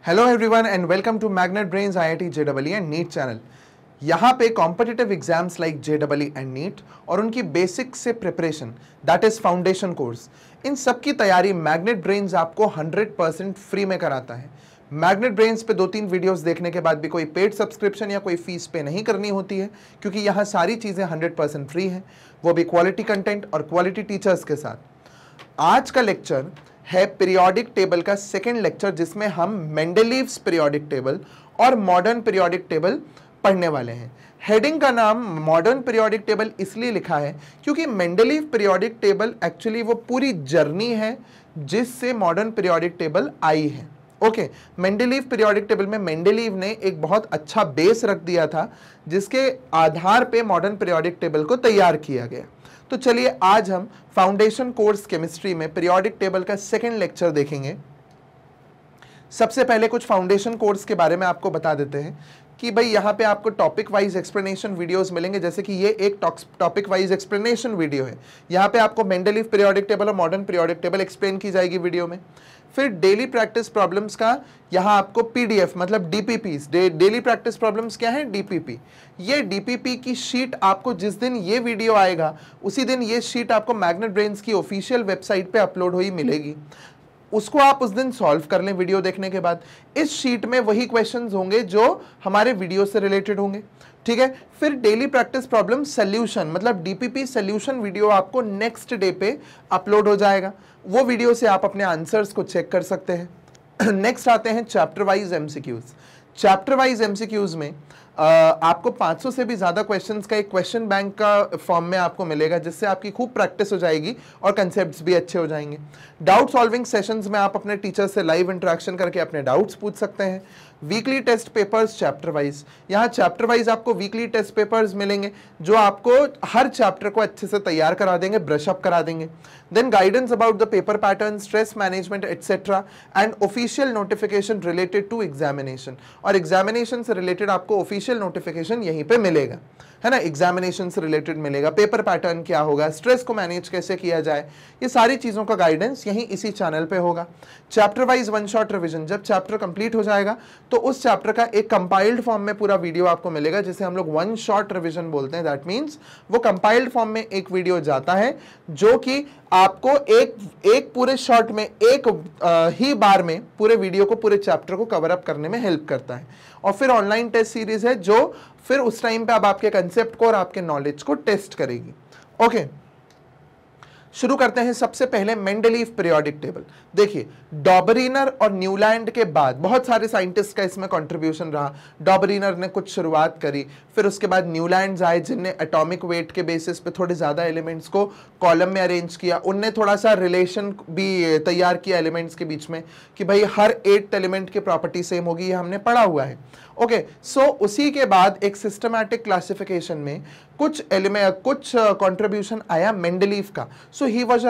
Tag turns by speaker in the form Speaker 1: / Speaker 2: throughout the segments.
Speaker 1: Hello everyone and welcome to magnet brains IIT JEE and NEET channel. यहाँ पे competitive exams like JEE and NEET और उनकी basic से preparation that is foundation course, इन सब की तैयारी मैग्नेट ब्रेन्स आपको 100% फ्री में कराता है। मैग्नेट ब्रेन्स पे 2-3 वीडियोस देखने के बाद भी कोई पेड सब्सक्रिप्शन या कोई फीस पे नहीं करनी होती है, क्योंकि यहाँ सारी चीज़ें 100% फ्री हैं, वो भी क्वालिटी कंटेंट और क्वालिटी टीचर्स के साथ। आज का लेक्चर है पीरियोडिक टेबल का सेकेंड लेक्चर, जिसमें हम मेंडलीव्स पीरियोडिक टेबल और मॉडर्न पीरियोडिक टेबल पढ़ने वाले हैं। हेडिंग का नाम मॉडर्न पीरियोडिक टेबल इसलिए लिखा है क्योंकि मेंडलीव पीरियोडिक टेबल एक्चुअली वो पूरी जर्नी है जिससे मॉडर्न पीरियोडिक टेबल आई है। ओके, मेंडलीव पीरियोडिक टेबल में मेंडलीव ने एक बहुत अच्छा बेस रख दिया था, जिसके आधार पे मॉडर्न पीरियोडिक टेबल को तैयार किया गया। तो चलिए आज हम फाउंडेशन कोर्स केमिस्ट्री में पीरियोडिक टेबल का सेकेंड लेक्चर देखेंगे। सबसे पहले कुछ फाउंडेशन कोर्स के बारे में आपको बता देते हैं कि भाई यहाँ पे आपको टॉपिक वाइज एक्सप्लेनेशन वीडियोस मिलेंगे, जैसे कि ये एक टॉपिक वाइज एक्सप्लेनेशन वीडियो है। यहाँ पे आपको मेंडलीव पीरियोडिक टेबल और मॉडर्न पीरियोडिक टेबल एक्सप्लेन की जाएगी वीडियो में। फिर डेली प्रैक्टिस प्रॉब्लम्स का यहाँ आपको पीडीएफ मतलब डीपीपीस, डेली प्रैक्टिस प्रॉब्लम्स क्या है, डीपीपी। ये डीपीपी की शीट आपको जिस दिन ये वीडियो आएगा उसी दिन ये शीट आपको मैग्नेट ब्रेन्स की ऑफिशियल वेबसाइट पे अपलोड हुई मिलेगी। उसको आप उस दिन सॉल्व कर लें वीडियो देखने के बाद। इस शीट में वही क्वेश्चंस होंगे जो हमारे वीडियो से रिलेटेड होंगे, ठीक है। फिर डेली प्रैक्टिस प्रॉब्लम सॉल्यूशन मतलब डीपीपी सॉल्यूशन वीडियो आपको नेक्स्ट डे पे अपलोड हो जाएगा। वो वीडियो से आप अपने आंसर्स को चेक कर सकते हैं। नेक्स्ट आते हैं chapter wise MCQs. Chapter wise MCQs में आपको 500 से भी ज्यादा क्वेश्चंस का एक क्वेश्चन बैंक का फॉर्म में आपको मिलेगा, जिससे आपकी खूब प्रैक्टिस हो जाएगी और कंसेप्ट्स भी अच्छे हो जाएंगे। डाउट सॉल्विंग सेशंस में आप अपने टीचर से लाइव इंटरेक्शन करके अपने डाउट्स पूछ सकते हैं। Weekly test papers chapter wise, यहाँ चैप्टर वाइज आपको वीकली टेस्ट पेपर्स मिलेंगे जो आपको हर चैप्टर को अच्छे से तैयार करा देंगे, ब्रश अप करा देंगे। Then guidance about the paper pattern, stress management etcetera and official notification related to examination. और एग्जामिनेशन से रिलेटेड आपको ऑफिशियल नोटिफिकेशन यहीं पे मिलेगा, है ना। एग्जामिनेशन से रिलेटेड मिलेगा, पेपर पैटर्न क्या होगा, स्ट्रेस को मैनेज कैसे किया जाए, ये सारी चीज़ों का गाइडेंस यहीं इसी चैनल पे होगा। Chapter wise one shot revision, जब चैप्टर कंप्लीट हो जाएगा तो उस चैप्टर का एक कंपाइल्ड फॉर्म में पूरा वीडियो आपको मिलेगा, जिसे हम लोग वन शॉट रिवीजन बोलते हैं। दैट मीन्स वो कंपाइल्ड फॉर्म में एक वीडियो जाता है जो कि आपको एक पूरे शॉट में एक ही बार में पूरे वीडियो को, पूरे चैप्टर को कवर अप करने में हेल्प करता है। और फिर ऑनलाइन टेस्ट सीरीज है जो फिर उस टाइम पे अब आपके कंसेप्ट को और आपके नॉलेज को टेस्ट करेगी। ओके, शुरू करते हैं सबसे पहले मेंडलीव पीरियोडिक टेबल। देखिए, डॉबरीनर और न्यूलैंड के बाद बहुत सारे साइंटिस्ट का इसमें कंट्रीब्यूशन रहा। डॉबरीनर ने कुछ शुरुआत करी, फिर उसके बाद न्यूलैंड्स आए जिनने एटॉमिक वेट के बेसिस पे थोड़े ज़्यादा एलिमेंट्स को कॉलम में अरेंज किया। उनने थोड़ा सा रिलेशन भी तैयार किया एलिमेंट्स के बीच में कि भाई हर 8 एलिमेंट की प्रॉपर्टी सेम होगी, ये हमने पढ़ा हुआ है। ओके, सो उसी के बाद एक सिस्टमैटिक क्लासिफिकेशन में कुछ कंट्रीब्यूशन आया मेंडलीव का। So he was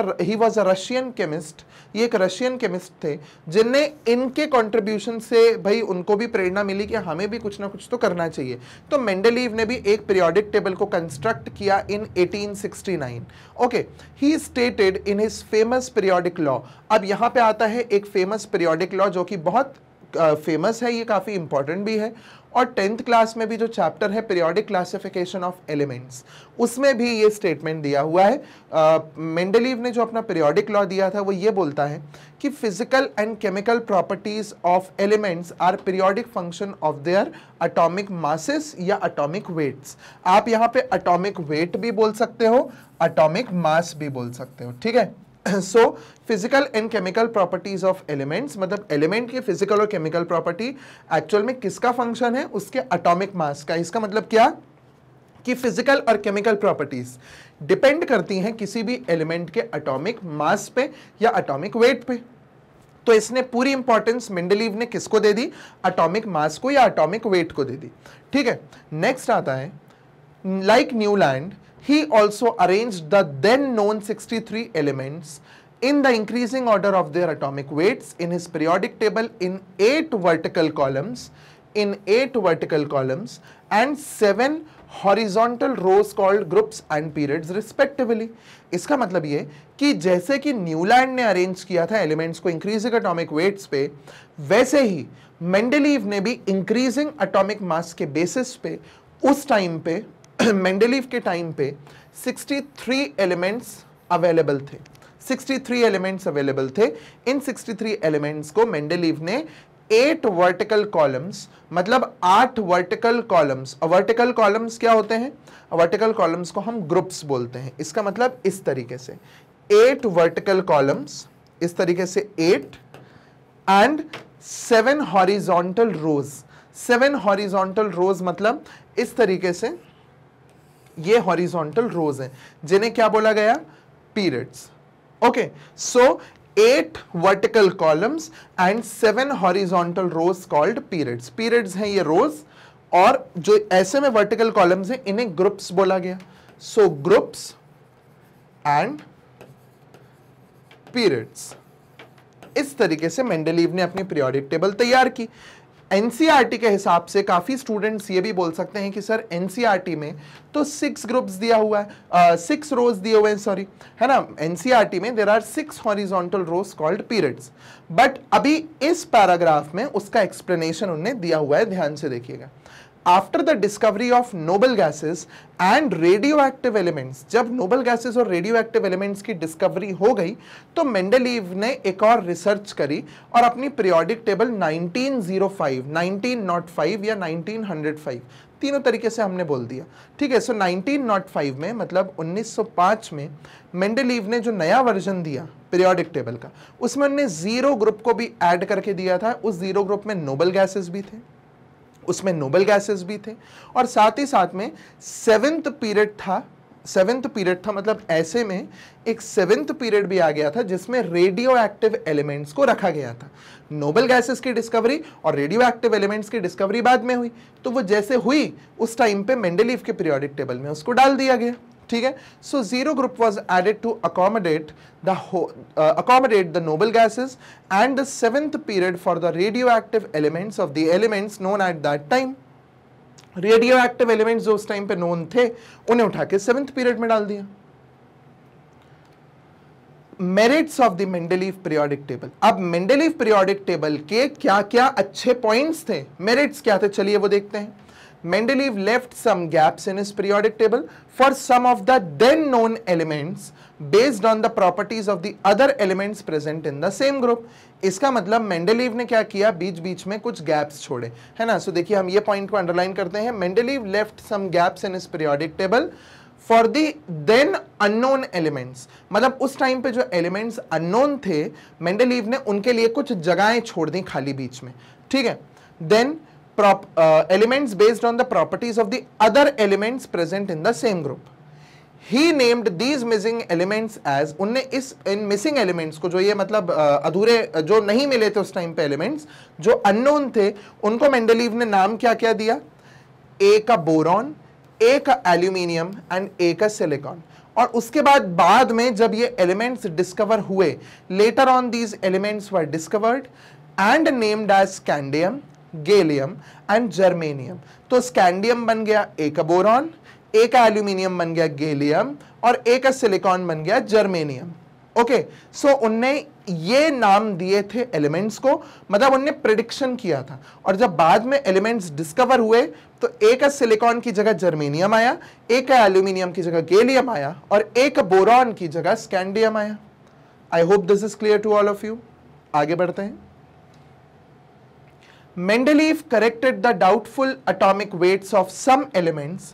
Speaker 1: a Russian chemist. ये एक रशियन केमिस्ट थे जिनने इनके कंट्रीब्यूशन से भाई उनको भी प्रेरणा मिली कि हमें भी कुछ ना कुछ तो करना चाहिए। तो मेंडलीव ने भी एक पीरियोडिक टेबल को कंस्ट्रक्ट किया इन 1869। Okay, he stated in his famous periodic law. अब यहाँ पे आता है एक फेमस पीरियोडिक लॉ जो कि बहुत फेमस है, ये काफ़ी इंपॉर्टेंट भी है। और 10th क्लास में भी जो चैप्टर है पीरियोडिक क्लासिफिकेशन ऑफ एलिमेंट्स, उसमें भी ये स्टेटमेंट दिया हुआ है। मेंडलीव ने जो अपना पीरियोडिक लॉ दिया था वो ये बोलता है कि physical and chemical properties of elements are periodic function of their atomic masses या एटॉमिक वेट्स। आप यहाँ पे एटॉमिक वेट भी बोल सकते हो, एटॉमिक मास भी बोल सकते हो, ठीक है। So physical and chemical properties of elements मतलब एलिमेंट की फिजिकल और केमिकल प्रॉपर्टी एक्चुअल में किसका फंक्शन है, उसके एटॉमिक मास का। इसका मतलब क्या कि फिजिकल और केमिकल प्रॉपर्टीज डिपेंड करती हैं किसी भी एलिमेंट के एटॉमिक मास पे या एटॉमिक वेट पे। तो इसने पूरी इंपॉर्टेंस मेंडलीव ने किसको दे दी, एटॉमिक मास को या एटॉमिक वेट को दे दी, ठीक है। नेक्स्ट आता है like Newland, he also arranged the then known 63 elements in the increasing order of their atomic weights in his periodic table in 8 vertical columns in 8 vertical columns and 7 horizontal rows called groups and periods respectively. इसका मतलब ये कि जैसे कि Newland ने arrange किया था elements को इंक्रीजिंग एटॉमिक वेट्स पे, वैसे ही मेंडेलीव ने भी इंक्रीजिंग एटॉमिक मास के बेसिस पे उस टाइम पे मेंडेलीव के टाइम पे 63 एलिमेंट्स अवेलेबल थे। 63 एलिमेंट्स अवेलेबल थे। इन 63 एलिमेंट्स को मेंडेलीव ने 8 वर्टिकल कॉलम्स, मतलब 8 वर्टिकल कॉलम्स। वर्टिकल कॉलम्स क्या होते हैं? वर्टिकल कॉलम्स को हम ग्रुप्स बोलते हैं। इसका मतलब इस तरीके से 8 वर्टिकल कॉलम्स, इस तरीके से 8 एंड 7 हॉरिजॉन्टल रोज। 7 हॉरिजॉन्टल रोज मतलब इस तरीके से ये हॉरिजॉन्टल रोज हैं जिन्हें क्या बोला गया? Periods. Okay, so 8 vertical columns and 7 horizontal rows called periods. Periods हैं ये रोज, और जो ऐसे में वर्टिकल कॉलम्स हैं इन्हें ग्रुप्स बोला गया। सो ग्रुप्स एंड पीरियड्स, इस तरीके से मेंडेलीव ने अपनी पीरियोडिक टेबल तैयार की। एनसीईआरटी के हिसाब से काफी स्टूडेंट्स ये भी बोल सकते हैं कि सर एनसीईआरटी में तो 6 ग्रुप्स दिया हुआ है, 6 रोज दिए हुए हैं, सॉरी, है ना। एनसीईआरटी में there are 6 horizontal rows called periods, but अभी इस पैराग्राफ में उसका एक्सप्लेनेशन उन्होंने दिया हुआ है, ध्यान से देखिएगा। After the discovery of noble gases and radio active elements, जब नोबल गैसेस और रेडियो एक्टिव एलिमेंट्स की डिस्कवरी हो गई तो मेंडेलीव ने एक और रिसर्च करी और अपनी पीरियोडिक टेबल 1905, 1905 या 1905, तीनों तरीके से हमने बोल दिया, ठीक है। सो 1905 में, मतलब 1905 में मेंडेलीव ने जो नया वर्जन दिया पीरियोडिक टेबल का, उसमें उन्होंने जीरो ग्रुप को भी ऐड करके दिया था। उस जीरो ग्रुप में नोबल गैसेस भी थे, उसमें नोबल गैसेस भी थे, और साथ ही साथ में 7th पीरियड था। 7th पीरियड था मतलब ऐसे में एक 7th पीरियड भी आ गया था जिसमें रेडियो एक्टिव एलिमेंट्स को रखा गया था। नोबल गैसेस की डिस्कवरी और रेडियो एक्टिव एलिमेंट्स की डिस्कवरी बाद में हुई, तो वो जैसे हुई उस टाइम पे मेंडेलीव के पीरियोडिक टेबल में उसको डाल दिया गया, ठीक है। So zero group was added to accommodate the noble gases and the 7th period for the radio active elements of the elements known at that time. Radio active elements जो उस time पे नोन थे उन्हें उठा के 7th period में डाल दिया। Merits of the Mendeleev periodic table. अब मेंडेलीव पीरियोडिक टेबल के क्या क्या अच्छे पॉइंट्स थे, मेरिट्स क्या थे, चलिए वो देखते हैं। Mendeleev left some gaps in his periodic table for some of the then known elements based on the properties of the other elements present in the same group। इसका मतलब मेंडेलीव ने क्या किया, बीच बीच में कुछ गैप्स छोड़े, है ना। सो देखिए हम ये पॉइंट को अंडरलाइन करते हैं। Mendeleev left some gaps in his periodic table for the then unknown elements, मतलब उस टाइम पे जो एलिमेंट्स अननोन थे मेंडेलीव ने उनके लिए कुछ जगहें छोड़ दी खाली बीच में, ठीक है। Then elements based on the properties of the other elements present in the same group. He named these missing elements as, उनने इन missing elements को, जो ये मतलब अधूरे जो नहीं मिले थे उस टाइम पे एलिमेंट्स जो unknown थे, उनको मेंडेलीव ने नाम क्या क्या दिया? ए का बोरॉन, ए का एल्यूमिनियम एंड ए का सिलिकॉन। और उसके बाद में जब ये एलिमेंट्स डिस्कवर हुए, later on these elements were discovered and named as scandium, gallium and germanium. तो स्कैंडियम बन गया ए का बोरॉन, ए का एल्यूमिनियम बन गया गैलियम, और ए का सिलिकॉन बन गया जर्मेनियम। ओके, सो उनने ये नाम दिए थे एलिमेंट्स को, मतलब उनने प्रेडिक्शन किया था। और जब बाद में एलिमेंट्स डिस्कवर हुए तो ए का सिलिकॉन की जगह जर्मेनियम आया, ए का एल्यूमिनियम की जगह गैलियम आया, और ए का बोरॉन की जगह स्कैंडियम आया। I hope this is clear to all of you. आगे बढ़ते हैं। Mendeleev corrected the doubtful atomic weights of some elements.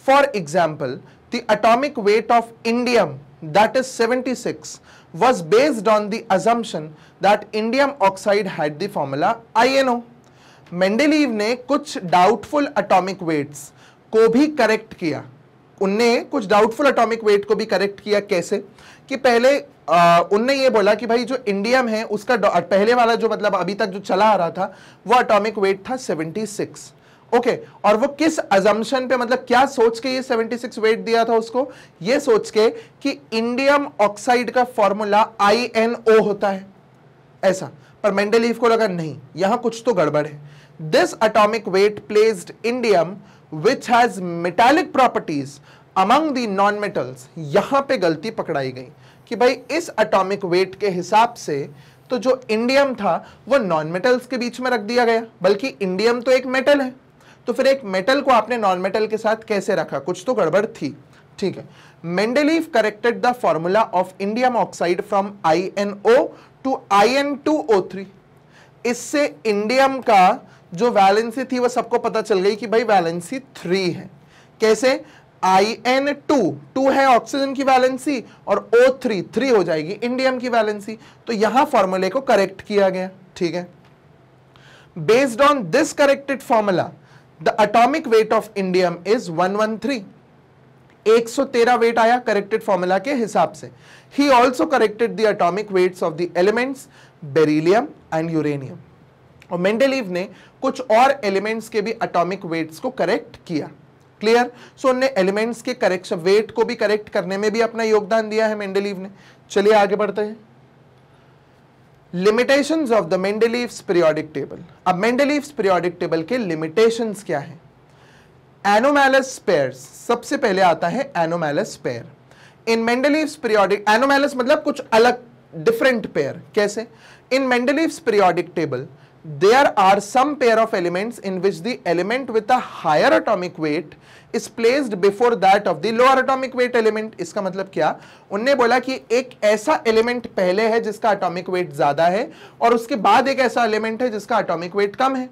Speaker 1: For example, the atomic weight of indium, that is 76, was based on the assumption that indium oxide had the formula INO. Mendeleev ने कुछ doubtful atomic weights को भी correct किया। उनने कुछ doubtful atomic weight को भी correct किया। कैसे? कि पहले उनने ये बोला कि भाई जो इंडियम है उसका पहले वाला जो मतलब अभी तक जो चला आ रहा था वो एटॉमिक वेट था 76। ओके, और वो किस अजम्पशन पे, मतलब क्या सोच के ये 76 वेट दिया था उसको? ये सोच के कि इंडियम ऑक्साइड का फॉर्मूला INO होता है, ऐसा। पर मेंडेलीव को लगा नहीं, यहां कुछ तो गड़बड़ है। This atomic weight placed indium which has metallic properties among the non metals. यहां पे गलती पकड़ाई गई कि भाई इस एटॉमिक वेट के हिसाब से तो जो इंडियम था वो नॉन मेटल्स के बीच में रख दिया गया, बल्कि इंडियम तो एक मेटल है, तो फिर एक मेटल को आपने नॉन मेटल के साथ कैसे रखा, कुछ तो गड़बड़ थी। ठीक है, Mendeleev corrected the formula of indium oxide from INO to IN2O3। इससे इंडियम का जो वैलेंसी थी वो सबको पता चल गई कि भाई वैलेंसी 3 है। कैसे? IN2 2 है ऑक्सीजन की वैलेंसी और O3 3 हो जाएगी इंडियम की वैलेंसी, तो यहां फॉर्मूले को करेक्ट किया गया। ठीक है, based on this corrected formula the atomic weight of indium is 113। 113 weight आया करेक्टेड फॉर्मूला के हिसाब से। He also corrected the atomic weights of the elements beryllium and uranium. और मेंडेलीव ने कुछ और एलिमेंट्स के भी एटॉमिक वेट्स को करेक्ट किया। क्लियर? सो उन्होंने एलिमेंट्स के करेक्शन वेट को भी करेक्ट करने में भी अपना योगदान दिया है मेंडेलीव ने। चलिए आगे बढ़ते हैं। Limitations of the Mendeleev's periodic table. अब मेंडेलीव्स पीरियोडिक टेबल के लिमिटेशंस क्या है? एनोमैलस पेयर्स, सबसे पहले आता है एनोमैलस पेयर। इन मेंडेलीव्स पीरियोडिक, एनोमैलस मतलब कुछ अलग डिफरेंट पेयर। कैसे? In Mendeleev's periodic table there are some pair of elements in which the element with a higher atomic weight is placed before that of the lower atomic weight element। इसका मतलब क्या? उन्होंने बोला कि एक ऐसा element पहले है जिसका एटॉमिक वेट ज्यादा है और उसके बाद एक ऐसा एलिमेंट है जिसका एटॉमिक वेट कम है।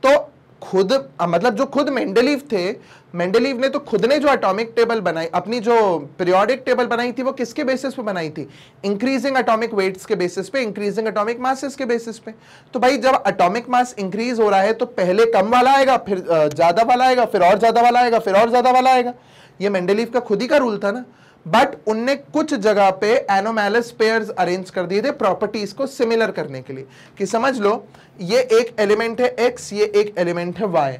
Speaker 1: तो खुद मतलब जो खुद मेंडेलीव थे, मेंडेलीव ने तो खुद ने जो एटॉमिक टेबल बनाई, अपनी जो पीरियोडिक टेबल बनाई थी वो किसके बेसिस पे बनाई थी? इंक्रीजिंग एटॉमिक वेट्स के बेसिस पे, इंक्रीजिंग एटॉमिक मासेस के बेसिस पे। तो भाई जब एटॉमिक मास इंक्रीज हो रहा है तो पहले कम वाला आएगा, फिर ज्यादा वाला आएगा, फिर और ज्यादा वाला आएगा, फिर और ज्यादा वाला आएगा। ये मेंडेलीव का खुद ही का रूल था ना। बट उनने कुछ जगह पे एनोमैलस पेयर्स अरेंज कर दिए थे प्रॉपर्टीज को सिमिलर करने के लिए, कि समझ लो ये एक एलिमेंट है x, ये एक एलिमेंट है y।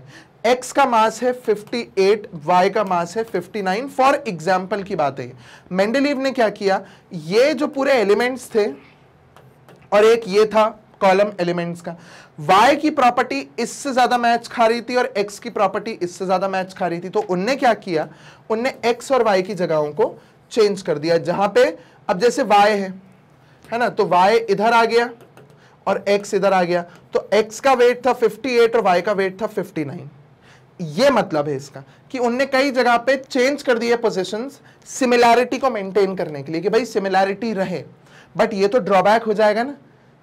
Speaker 1: x का मास है 58, y का मास है 59। फॉर एग्जाम्पल की बात है। मेंडेलीव ने क्या किया, ये जो पूरे एलिमेंट्स थे और एक ये था कॉलम एलिमेंट्स का, y की प्रॉपर्टी इससे ज्यादा मैच खा रही थी और x की प्रॉपर्टी इससे ज्यादा मैच खा रही थी। तो उनने क्या किया, उनने x और y की जगहों को चेंज कर दिया। जहां पे अब जैसे y है ना, तो y इधर आ गया और x इधर आ गया, तो x का वेट था 58 और y का वेट था 59। ये मतलब है इसका कि उनने कई जगह पे चेंज कर दिए पोजीशंस सिमिलैरिटी को मेंटेन करने के लिए, कि भाई सिमिलैरिटी रहे। बट ये तो ड्रॉबैक हो जाएगा ना,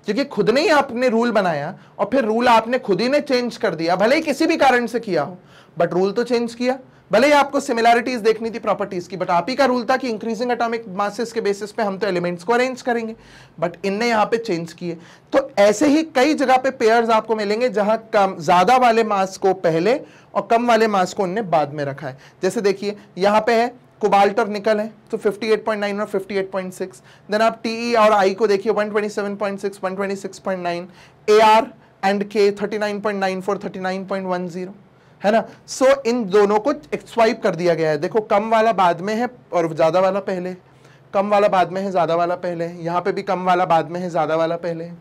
Speaker 1: क्योंकि खुद ने ही आपने रूल बनाया और फिर रूल आपने खुद ही ने चेंज कर दिया, भले ही किसी भी कारण से किया हो, बट रूल तो चेंज किया। भले ही आपको सिमिलैरिटीज देखनी थी प्रॉपर्टीज की, बट आप ही का रूल था कि इंक्रीजिंग एटॉमिक मासेस के बेसिस पे हम तो एलिमेंट्स को अरेंज करेंगे, बट इनने यहाँ पे चेंज किए। तो ऐसे ही कई जगह पे पेयर्स आपको मिलेंगे जहां कम ज्यादा वाले मास को पहले और कम वाले मास को उनने बाद में रखा है। जैसे देखिए यहाँ पे है कोबाल्ट और निकल है, तो 58.9 और 58.6। देन आप टीई और आई को देखिए 127.6, 126.9, AR एंड के 39.94, 39.10, है ना। सो इन दोनों को एक्सवाइप कर दिया गया है। देखो कम वाला बाद में है और ज्यादा वाला पहले, कम वाला बाद में है, ज्यादा वाला पहले है। यहाँ पे भी कम वाला बाद में है, ज्यादा वाला पहले है।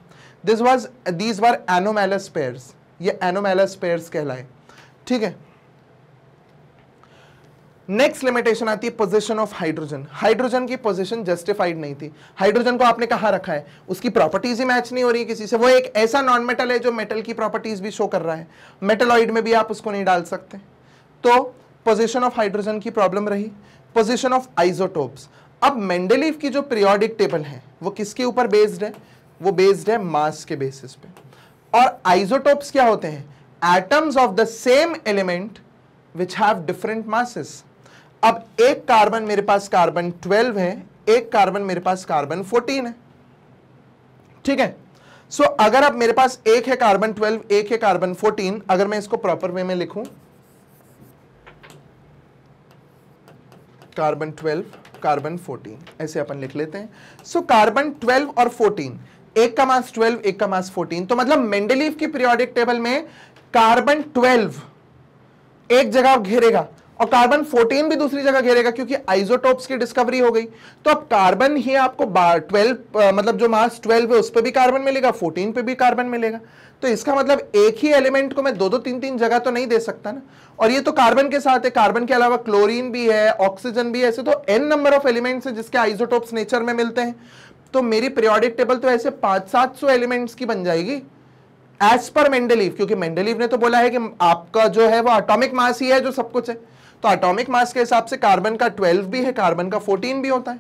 Speaker 1: दीज वर एनोमैलस पेयर्स, ये एनोमैलस पेयर्स कहलाए। ठीक है, नेक्स्ट लिमिटेशन आती है पोजीशन ऑफ हाइड्रोजन। हाइड्रोजन की पोजीशन जस्टिफाइड नहीं थी। हाइड्रोजन को आपने कहां रखा है, उसकी प्रॉपर्टीज ही मैच नहीं हो रही है किसी से। वो एक ऐसा नॉन मेटल है जो मेटल की प्रॉपर्टीज भी शो कर रहा है, मेटलॉइड में भी आप उसको नहीं डाल सकते। तो पोजीशन ऑफ हाइड्रोजन की प्रॉब्लम रही। पोजीशन ऑफ आइसोटोप्स, अब मेंडेलीव की जो पीरियोडिक टेबल है वो किसके ऊपर बेस्ड है, वो बेस्ड है मास के बेसिस पे। और आइसोटोप्स क्या होते हैं, atoms of the same element which have different masses. अब एक कार्बन मेरे पास कार्बन 12 है, एक कार्बन मेरे पास कार्बन 14 है। ठीक है, सो अगर अब मेरे पास एक है कार्बन 12, एक है कार्बन 14, अगर मैं इसको प्रॉपर वे में लिखूं, कार्बन 12 कार्बन 14 ऐसे अपन लिख लेते हैं। सो कार्बन 12 और 14, एक का मास 12, एक का मास 14। तो मतलब मेंडेलीव की पीरियोडिक टेबल में कार्बन 12 एक जगह घेरेगा और कार्बन 14 भी दूसरी जगह घेरेगा क्योंकि आइसोटोप्स की डिस्कवरी हो गई। तो अब कार्बन ही आपको 12 मतलब जो मास 12 है उस पर भी कार्बन मिलेगा, 14 पे भी कार्बन मिलेगा। तो इसका मतलब एक ही एलिमेंट को मैं दो दो तीन तीन जगह तो नहीं दे सकता ना। और ये तो कार्बन के साथ है, कार्बन के अलावा क्लोरीन भी है, ऑक्सीजन भी है, ऐसे तो n नंबर ऑफ एलिमेंट्स है जिसके आइसोटोप्स नेचर में मिलते हैं। तो मेरी पीरियोडिक टेबल तो ऐसे 500-700 एलिमेंट्स की बन जाएगी एज पर मेंडलीव, क्योंकि मेंडलीव ने तो बोला है कि आपका जो है वो एटॉमिक मास ही है जो सब कुछ है। तो एटॉमिक मास के हिसाब से कार्बन का 12 भी है, कार्बन का 14 भी होता है।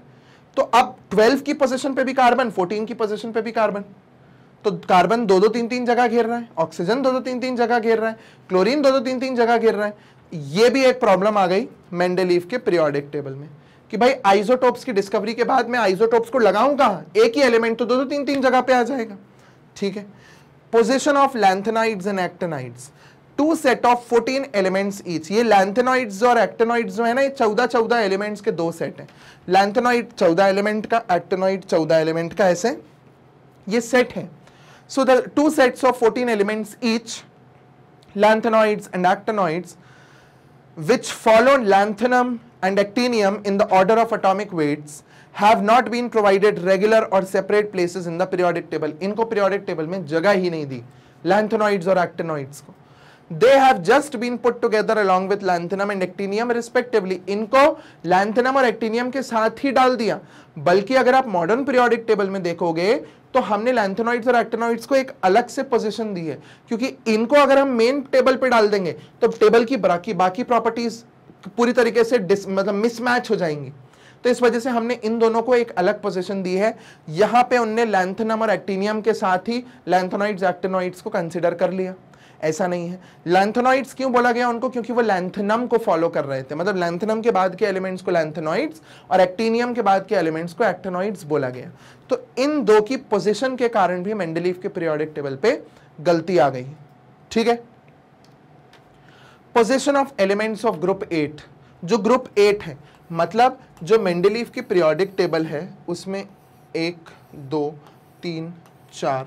Speaker 1: तो अब 12 की पोजीशन पे भी कार्बन, 14 की पोजीशन पे भी कार्बन, तो कार्बन दो दो तीन तीन जगह घेर रहा है, ऑक्सीजन दो दो तीन तीन जगह घेर रहा है, क्लोरीन दो दो तीन तीन जगह घेर रहा है। ये भी एक प्रॉब्लम आ गई मेंडलीव के पीरियोडिक टेबल में कि भाई आइसोटोप्स की डिस्कवरी के बाद मैं आइसोटोप्स को लगाऊं कहां, एक ही एलिमेंट तो दो दो तीन तीन जगह पे आ जाएगा। ठीक है। Position of lanthanides and actinides, two set of 14 elements each. ये लैंथेनॉइड्स और एक्टिनॉइड्स जो है ना, ये 14 एलिमेंट्स के दो सेट हैं। लैंथेनॉइड 14 एलिमेंट का, एक्टिनॉइड 14 एलिमेंट का, ऐसे ये सेट है। So the two sets of 14 elements each, lanthanoids and actinoids, which follow lanthanum and actinium in the order of atomic weights, have not been provided regular or separate places in the periodic table. इनको periodic table में जगह ही नहीं दी lanthanoids और actinoids को। They have just been put together along with lanthanum and actinium respectively. इनको lanthanum और actinium के साथ ही डाल दिया। बल्कि अगर आप मॉडर्न periodic table में देखोगे तो हमने लैंथेनॉइड्स और एक्टिनॉइड्स को एक अलग से पोजीशन दी है, क्योंकि इनको अगर हम मेन टेबल पे डाल देंगे तो टेबल की बाकी प्रॉपर्टीज पूरी तरीके से मतलब मिसमैच हो जाएंगी। तो इस वजह से हमने इन दोनों को एक अलग पोजीशन दी है। यहां पे उनने लैंथेनम और एक्टिनियम के साथ ही लैंथेनॉइड्स एक्टिनॉइड्स को कंसिडर कर लिया। ऐसा नहीं है। लैंथेनॉइड्स क्यों बोला गया उनको, क्योंकि वो लैंथेनम को फॉलो कर रहे थे, मतलब लैंथेनम के बाद के एलिमेंट्स को लैंथेनॉइड्स और एक्टिनियम के बाद के एलिमेंट्स को एक्टिनॉइड्स बोला गया। तो इन दो की पोजीशन के कारण भी मेंडलीव के पीरियोडिक टेबल पे गलती आ गई। ठीक है। Position of elements of group 8, जो ग्रुप 8 है, मतलब जो मेंडलीव की पीरियोडिक टेबल है उसमें 1 2 3 4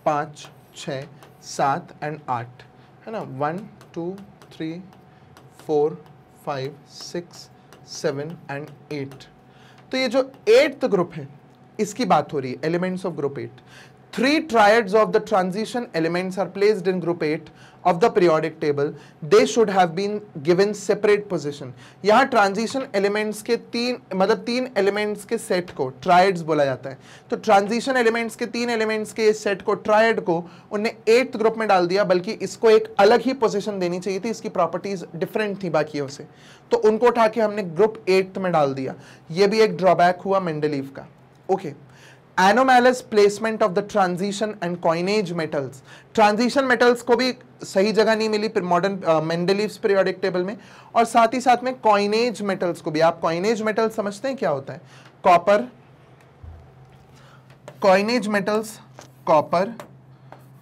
Speaker 1: 5 6 7 एंड 8 है ना, 1 2 3 4 5 6 7 एंड 8। तो ये जो 8th ग्रुप है इसकी बात हो रही है, elements of group 8। 3 triads of the transition elements are placed in group 8 of the periodic table. They should have been given separate position. यहाँ ट्रांजिशन एलिमेंट्स के तीन एलिमेंट्स के सेट को ट्रायड्स बोला जाता है। तो ट्रांजिशन एलिमेंट्स के 3 एलिमेंट्स के सेट को, ट्रायड को, उन्हें 8th ग्रुप में डाल दिया, बल्कि इसको एक अलग ही पोजीशन देनी चाहिए थी, इसकी प्रॉपर्टीज डिफरेंट थी बाकियों से, तो उनको उठा के हमने ग्रुप 8 में डाल दिया। ये भी एक ड्रॉबैक हुआ मेंडलीव का। Okay. Anomalous placement of the transition and coinage metals, transition metals को भी सही जगह नहीं मिली मॉडर्न मेंडलीव्स पीरियोडिक टेबल में, और साथ ही साथ में कॉइनेज मेटल्स को भी। आप कॉइनेज मेटल्स समझते हैं क्या होता है? Copper, coinage metals copper,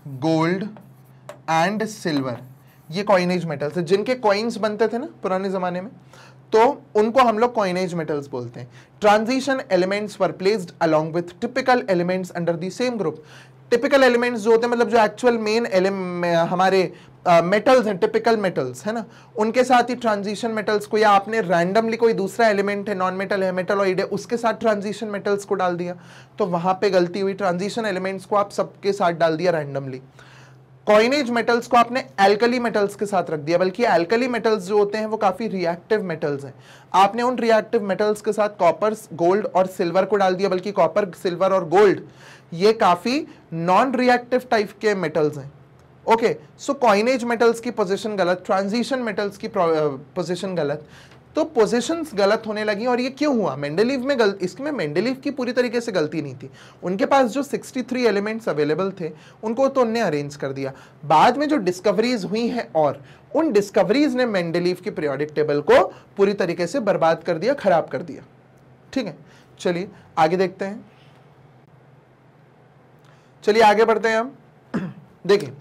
Speaker 1: gold and silver, ये कॉइनेज मेटल्स है जिनके कॉइन्स बनते थे ना पुराने जमाने में, तो उनको हम लोग कॉइनेज मेटल्स बोलते हैं। Transition elements were placed along with typical elements under the same group. Typical elements जो होते हैं, मतलब जो एक्चुअल मेन हमारे मेटल्स हैं, टिपिकल मेटल्स है ना, उनके साथ ही ट्रांजिशन मेटल्स को, या आपने रैंडमली कोई दूसरा एलिमेंट है, नॉन मेटल है, मेटलॉइड है, उसके साथ ट्रांजिशन मेटल्स को डाल दिया, तो वहां पे गलती हुई। ट्रांजिशन एलिमेंट्स को आप सबके साथ डाल दिया रैंडमली। कॉइनेज मेटल्स को आपने एल्कली मेटल्स के साथ रख दिया, बल्कि एल्कली मेटल्स जो होते हैं वो काफी रिएक्टिव मेटल्स हैं, आपने उन रिएक्टिव मेटल्स के साथ कॉपर, गोल्ड और सिल्वर को डाल दिया, बल्कि कॉपर, सिल्वर और गोल्ड ये काफी नॉन रिएक्टिव टाइप के मेटल्स हैं। ओके, सो कॉइनेज मेटल्स की पोजीशन गलत, ट्रांजिशन मेटल्स की पोजीशन गलत, तो पोजीशंस गलत होने लगी। और ये क्यों हुआ? मेंडलीव में इसमें मेंडलीव की पूरी तरीके से गलती नहीं थी, उनके पास जो 63 एलिमेंट्स अवेलेबल थे उनको तो उनने अरेंज कर दिया। बाद में जो डिस्कवरीज हुई हैं और उन डिस्कवरीज ने मेंडलीव की पीरियोडिक टेबल को पूरी तरीके से बर्बाद कर दिया, खराब कर दिया। ठीक है, चलिए आगे देखते हैं, चलिए आगे बढ़ते हैं हम। देखिए,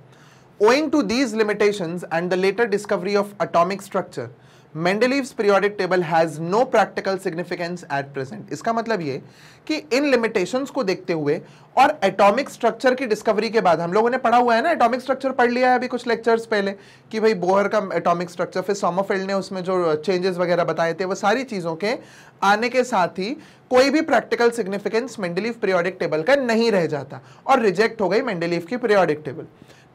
Speaker 1: owing to these limitations and the later discovery of atomic structure, Mendeleev's periodic table has no practical significance at present. इसका मतलब ये कि इन लिमिटेशंस को देखते हुए और एटॉमिक स्ट्रक्चर की डिस्कवरी के बाद, हम लोगों ने पढ़ा हुआ है ना, एटॉमिक स्ट्रक्चर पढ़ लिया है अभी कुछ लेक्चर्स पहले कि भाई बोहर का एटॉमिक स्ट्रक्चर, फिर सोमरफेल्ड ने उसमें जो चेंजेस वगैरह बताए थे, वो सारी चीजों के आने के साथ ही कोई भी practical significance Mendeleev periodic table का नहीं रह जाता और रिजेक्ट हो गई मेंडलीव की periodic table.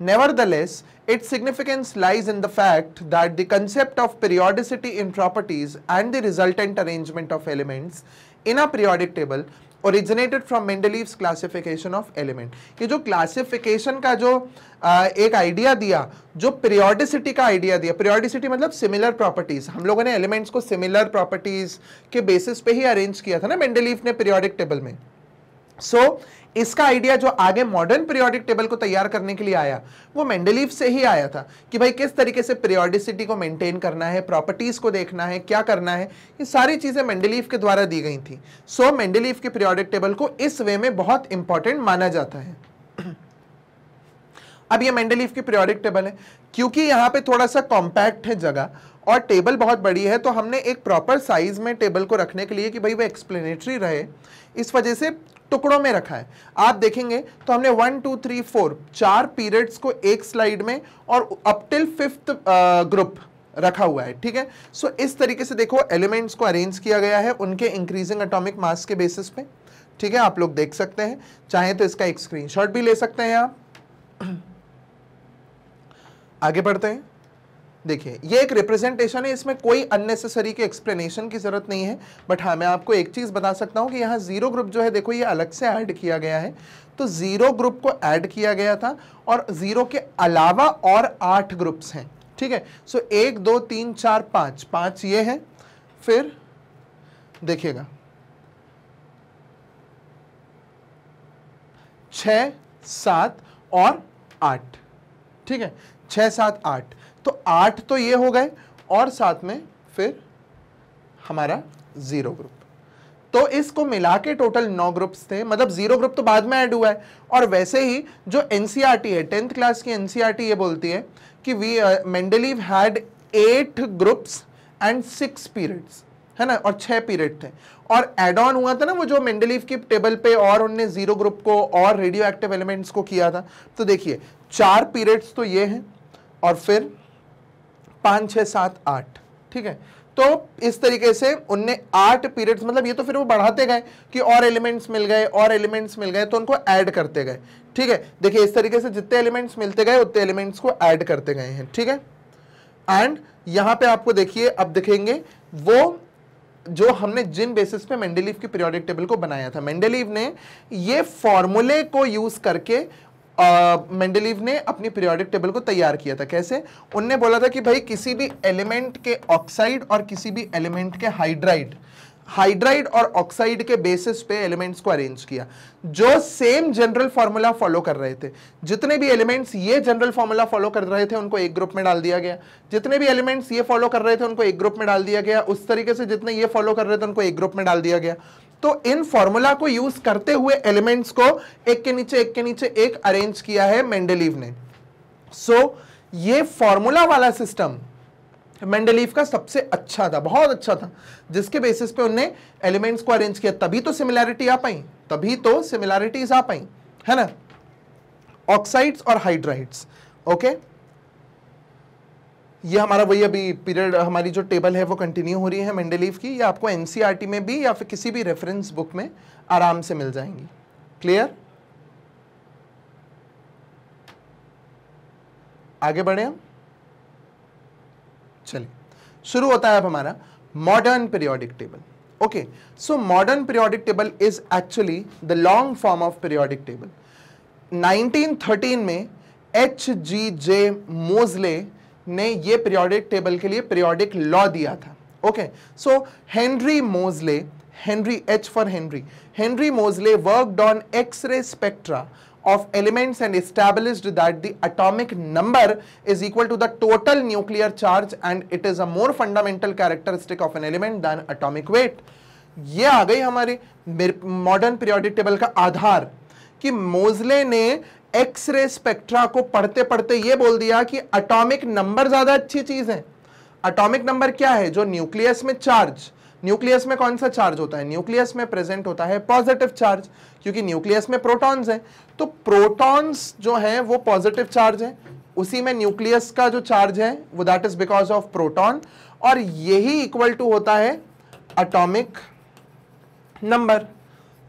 Speaker 1: Nevertheless, its significance lies in the fact that the concept of periodicity in properties and the resultant arrangement of elements in a periodic table originated from Mendeleev's classification of element। ये जो classification का जो एक idea दिया, जो periodicity का idea दिया, periodicity मतलब सिमिलर प्रॉपर्टीज, हम लोगों ने एलिमेंट्स को सिमिलर प्रॉपर्टीज के बेसिस पे ही अरेंज किया था ना मेंडलीव ने पीरियोडिक टेबल में। इसका आइडिया जो आगे मॉडर्न पीरियोडिक टेबल को तैयार करने के लिए आया, वो मेंडलीव से ही आया था कि भाई किस तरीके से पीरियोडिसिटी को मेंटेन करना है, प्रॉपर्टीज को देखना है, क्या करना है, ये सारी चीजें मेंडलीव के द्वारा दी गई थी। मेंडलीव के पीरियोडिक टेबल को इस वे में बहुत इंपॉर्टेंट माना जाता है। अब ये मेंडलीव की पीरियोडिक टेबल है, क्योंकि यहाँ पे थोड़ा सा कॉम्पैक्ट है जगह और टेबल बहुत बड़ी है, तो हमने एक प्रॉपर साइज में टेबल को रखने के लिए कि भाई वो एक्सप्लेनेटरी रहे, इस वजह से टुकड़ों में रखा है। आप देखेंगे तो हमने 1 2 3 4 4 पीरियड्स को एक स्लाइड में और अप टिल 5th ग्रुप रखा हुआ है, ठीक है। इस तरीके से देखो एलिमेंट्स को अरेंज किया गया है उनके इंक्रीजिंग एटॉमिक मास के बेसिस पे, ठीक है। आप लोग देख सकते हैं, चाहे तो इसका एक स्क्रीनशॉट भी ले सकते हैं आप। आगे बढ़ते हैं। देखिए ये एक रिप्रेजेंटेशन है, इसमें कोई अननेसेसरी के एक्सप्लेनेशन की जरूरत नहीं है, बट हाँ मैं आपको एक चीज बता सकता हूं कि यहाँ जीरो ग्रुप जो है, देखो ये अलग से ऐड किया गया है, तो जीरो ग्रुप को ऐड किया गया था और जीरो के अलावा और 8 ग्रुप्स हैं, ठीक है। 1 2 3 4 5 5 ये है, फिर देखिएगा 6 7 और 8, ठीक है, 6 7 8, तो 8 तो ये हो गए और साथ में फिर हमारा जीरो ग्रुप, तो इसको मिला के टोटल 9 ग्रुप्स थे। मतलब जीरो ग्रुप तो बाद में ऐड हुआ है। और वैसे ही जो एनसीईआरटी है, 10th क्लास की एनसीईआरटी ये बोलती है कि Mendeleev had 8 groups and 6 periods, है ना, और 6 पीरियड थे, और एड ऑन हुआ था ना वो जो मेंडलीव की टेबल पे, और उनने जीरो ग्रुप को और रेडियो एक्टिव एलिमेंट्स को किया था। तो देखिए 4 पीरियड्स तो ये हैं और फिर 5 6 7 8, ठीक है। तो इस तरीके से उनने 8 पीरियड्स, मतलब ये तो फिर वो बढ़ाते गए कि और एलिमेंट्स मिल गए और एलिमेंट्स मिल गए, तो उनको ऐड करते गए, ठीक है। देखिए इस तरीके से जितने एलिमेंट्स मिलते गए उतने एलिमेंट्स को ऐड करते गए हैं, ठीक है। एंड यहां पे आपको देखिए अब दिखेंगे वो जो हमने जिन बेसिस पे मेंडलीव की पीरियोडिक टेबल को बनाया था, मेंडलीव ने ये फॉर्मूले को यूज करके मेंडलीव ने अपनी पीरियोडिक टेबल को तैयार किया था। कैसे? उनने बोला था कि भाई किसी भी एलिमेंट के ऑक्साइड और किसी भी एलिमेंट के हाइड्राइड और ऑक्साइड के बेसिस पे एलिमेंट्स को अरेंज किया, जो सेम जनरल फॉर्मूला फॉलो कर रहे थे। जितने भी एलिमेंट्स ये जनरल फॉर्मूला फॉलो कर रहे थे उनको एक ग्रुप में डाल दिया गया, जितने भी एलिमेंट्स ये फॉलो कर रहे थे उनको एक ग्रुप में डाल दिया गया, उस तरीके से जितने ये फॉलो कर रहे थे उनको एक ग्रुप में डाल दिया गया। तो इन फॉर्मूला को यूज करते हुए एलिमेंट्स को एक के नीचे एक अरेंज किया है मेंडलीव ने। ये फॉर्मूला वाला सिस्टम मेंडलीव का सबसे अच्छा था, बहुत अच्छा था, जिसके बेसिस पे उनने एलिमेंट्स को अरेंज किया। तभी तो सिमिलैरिटी आ पाई, तभी तो सिमिलैरिटीज आ पाई, है ना, ऑक्साइड्स और हाइड्राइड्स। ओके, ये हमारा वही अभी पीरियड, हमारी जो टेबल है वो कंटिन्यू हो रही है मेंडलीव की। ये आपको एनसीईआरटी में भी या फिर किसी भी रेफरेंस बुक में आराम से मिल जाएंगी। क्लियर? आगे बढ़े हम, चलिए शुरू होता है अब हमारा modern periodic table. Okay, so modern periodic table is actually the long form of periodic table. 1913 में H.G.J. मोजले ने ये पीरियोडिक टेबल के लिए पीरियोडिक लॉ दिया था। Okay, so Henry Moseley, Henry, H for Henry, Henry Moseley worked on X-ray spectra of elements and established that the atomic number is equal to the total nuclear charge and it is a more fundamental characteristic of an element than atomic weight। ये आ गई हमारे modern periodic table का आधार कि मोजले ने x-ray spectra को पढ़ते पढ़ते ये बोल दिया कि एटॉमिक नंबर ज्यादा अच्छी चीज है, एटॉमिक नंबर क्या है? जो न्यूक्लियस में चार्ज, न्यूक्लियस में कौन सा चार्ज होता है? न्यूक्लियस में प्रेजेंट होता है पॉजिटिव चार्ज, क्योंकि न्यूक्लियस में प्रोटॉन्स हैं, तो प्रोटॉन्स जो हैं वो पॉजिटिव चार्ज है, उसी में न्यूक्लियस का जो चार्ज है वो that is because of proton, और यही इक्वल टू होता है एटॉमिक नंबर,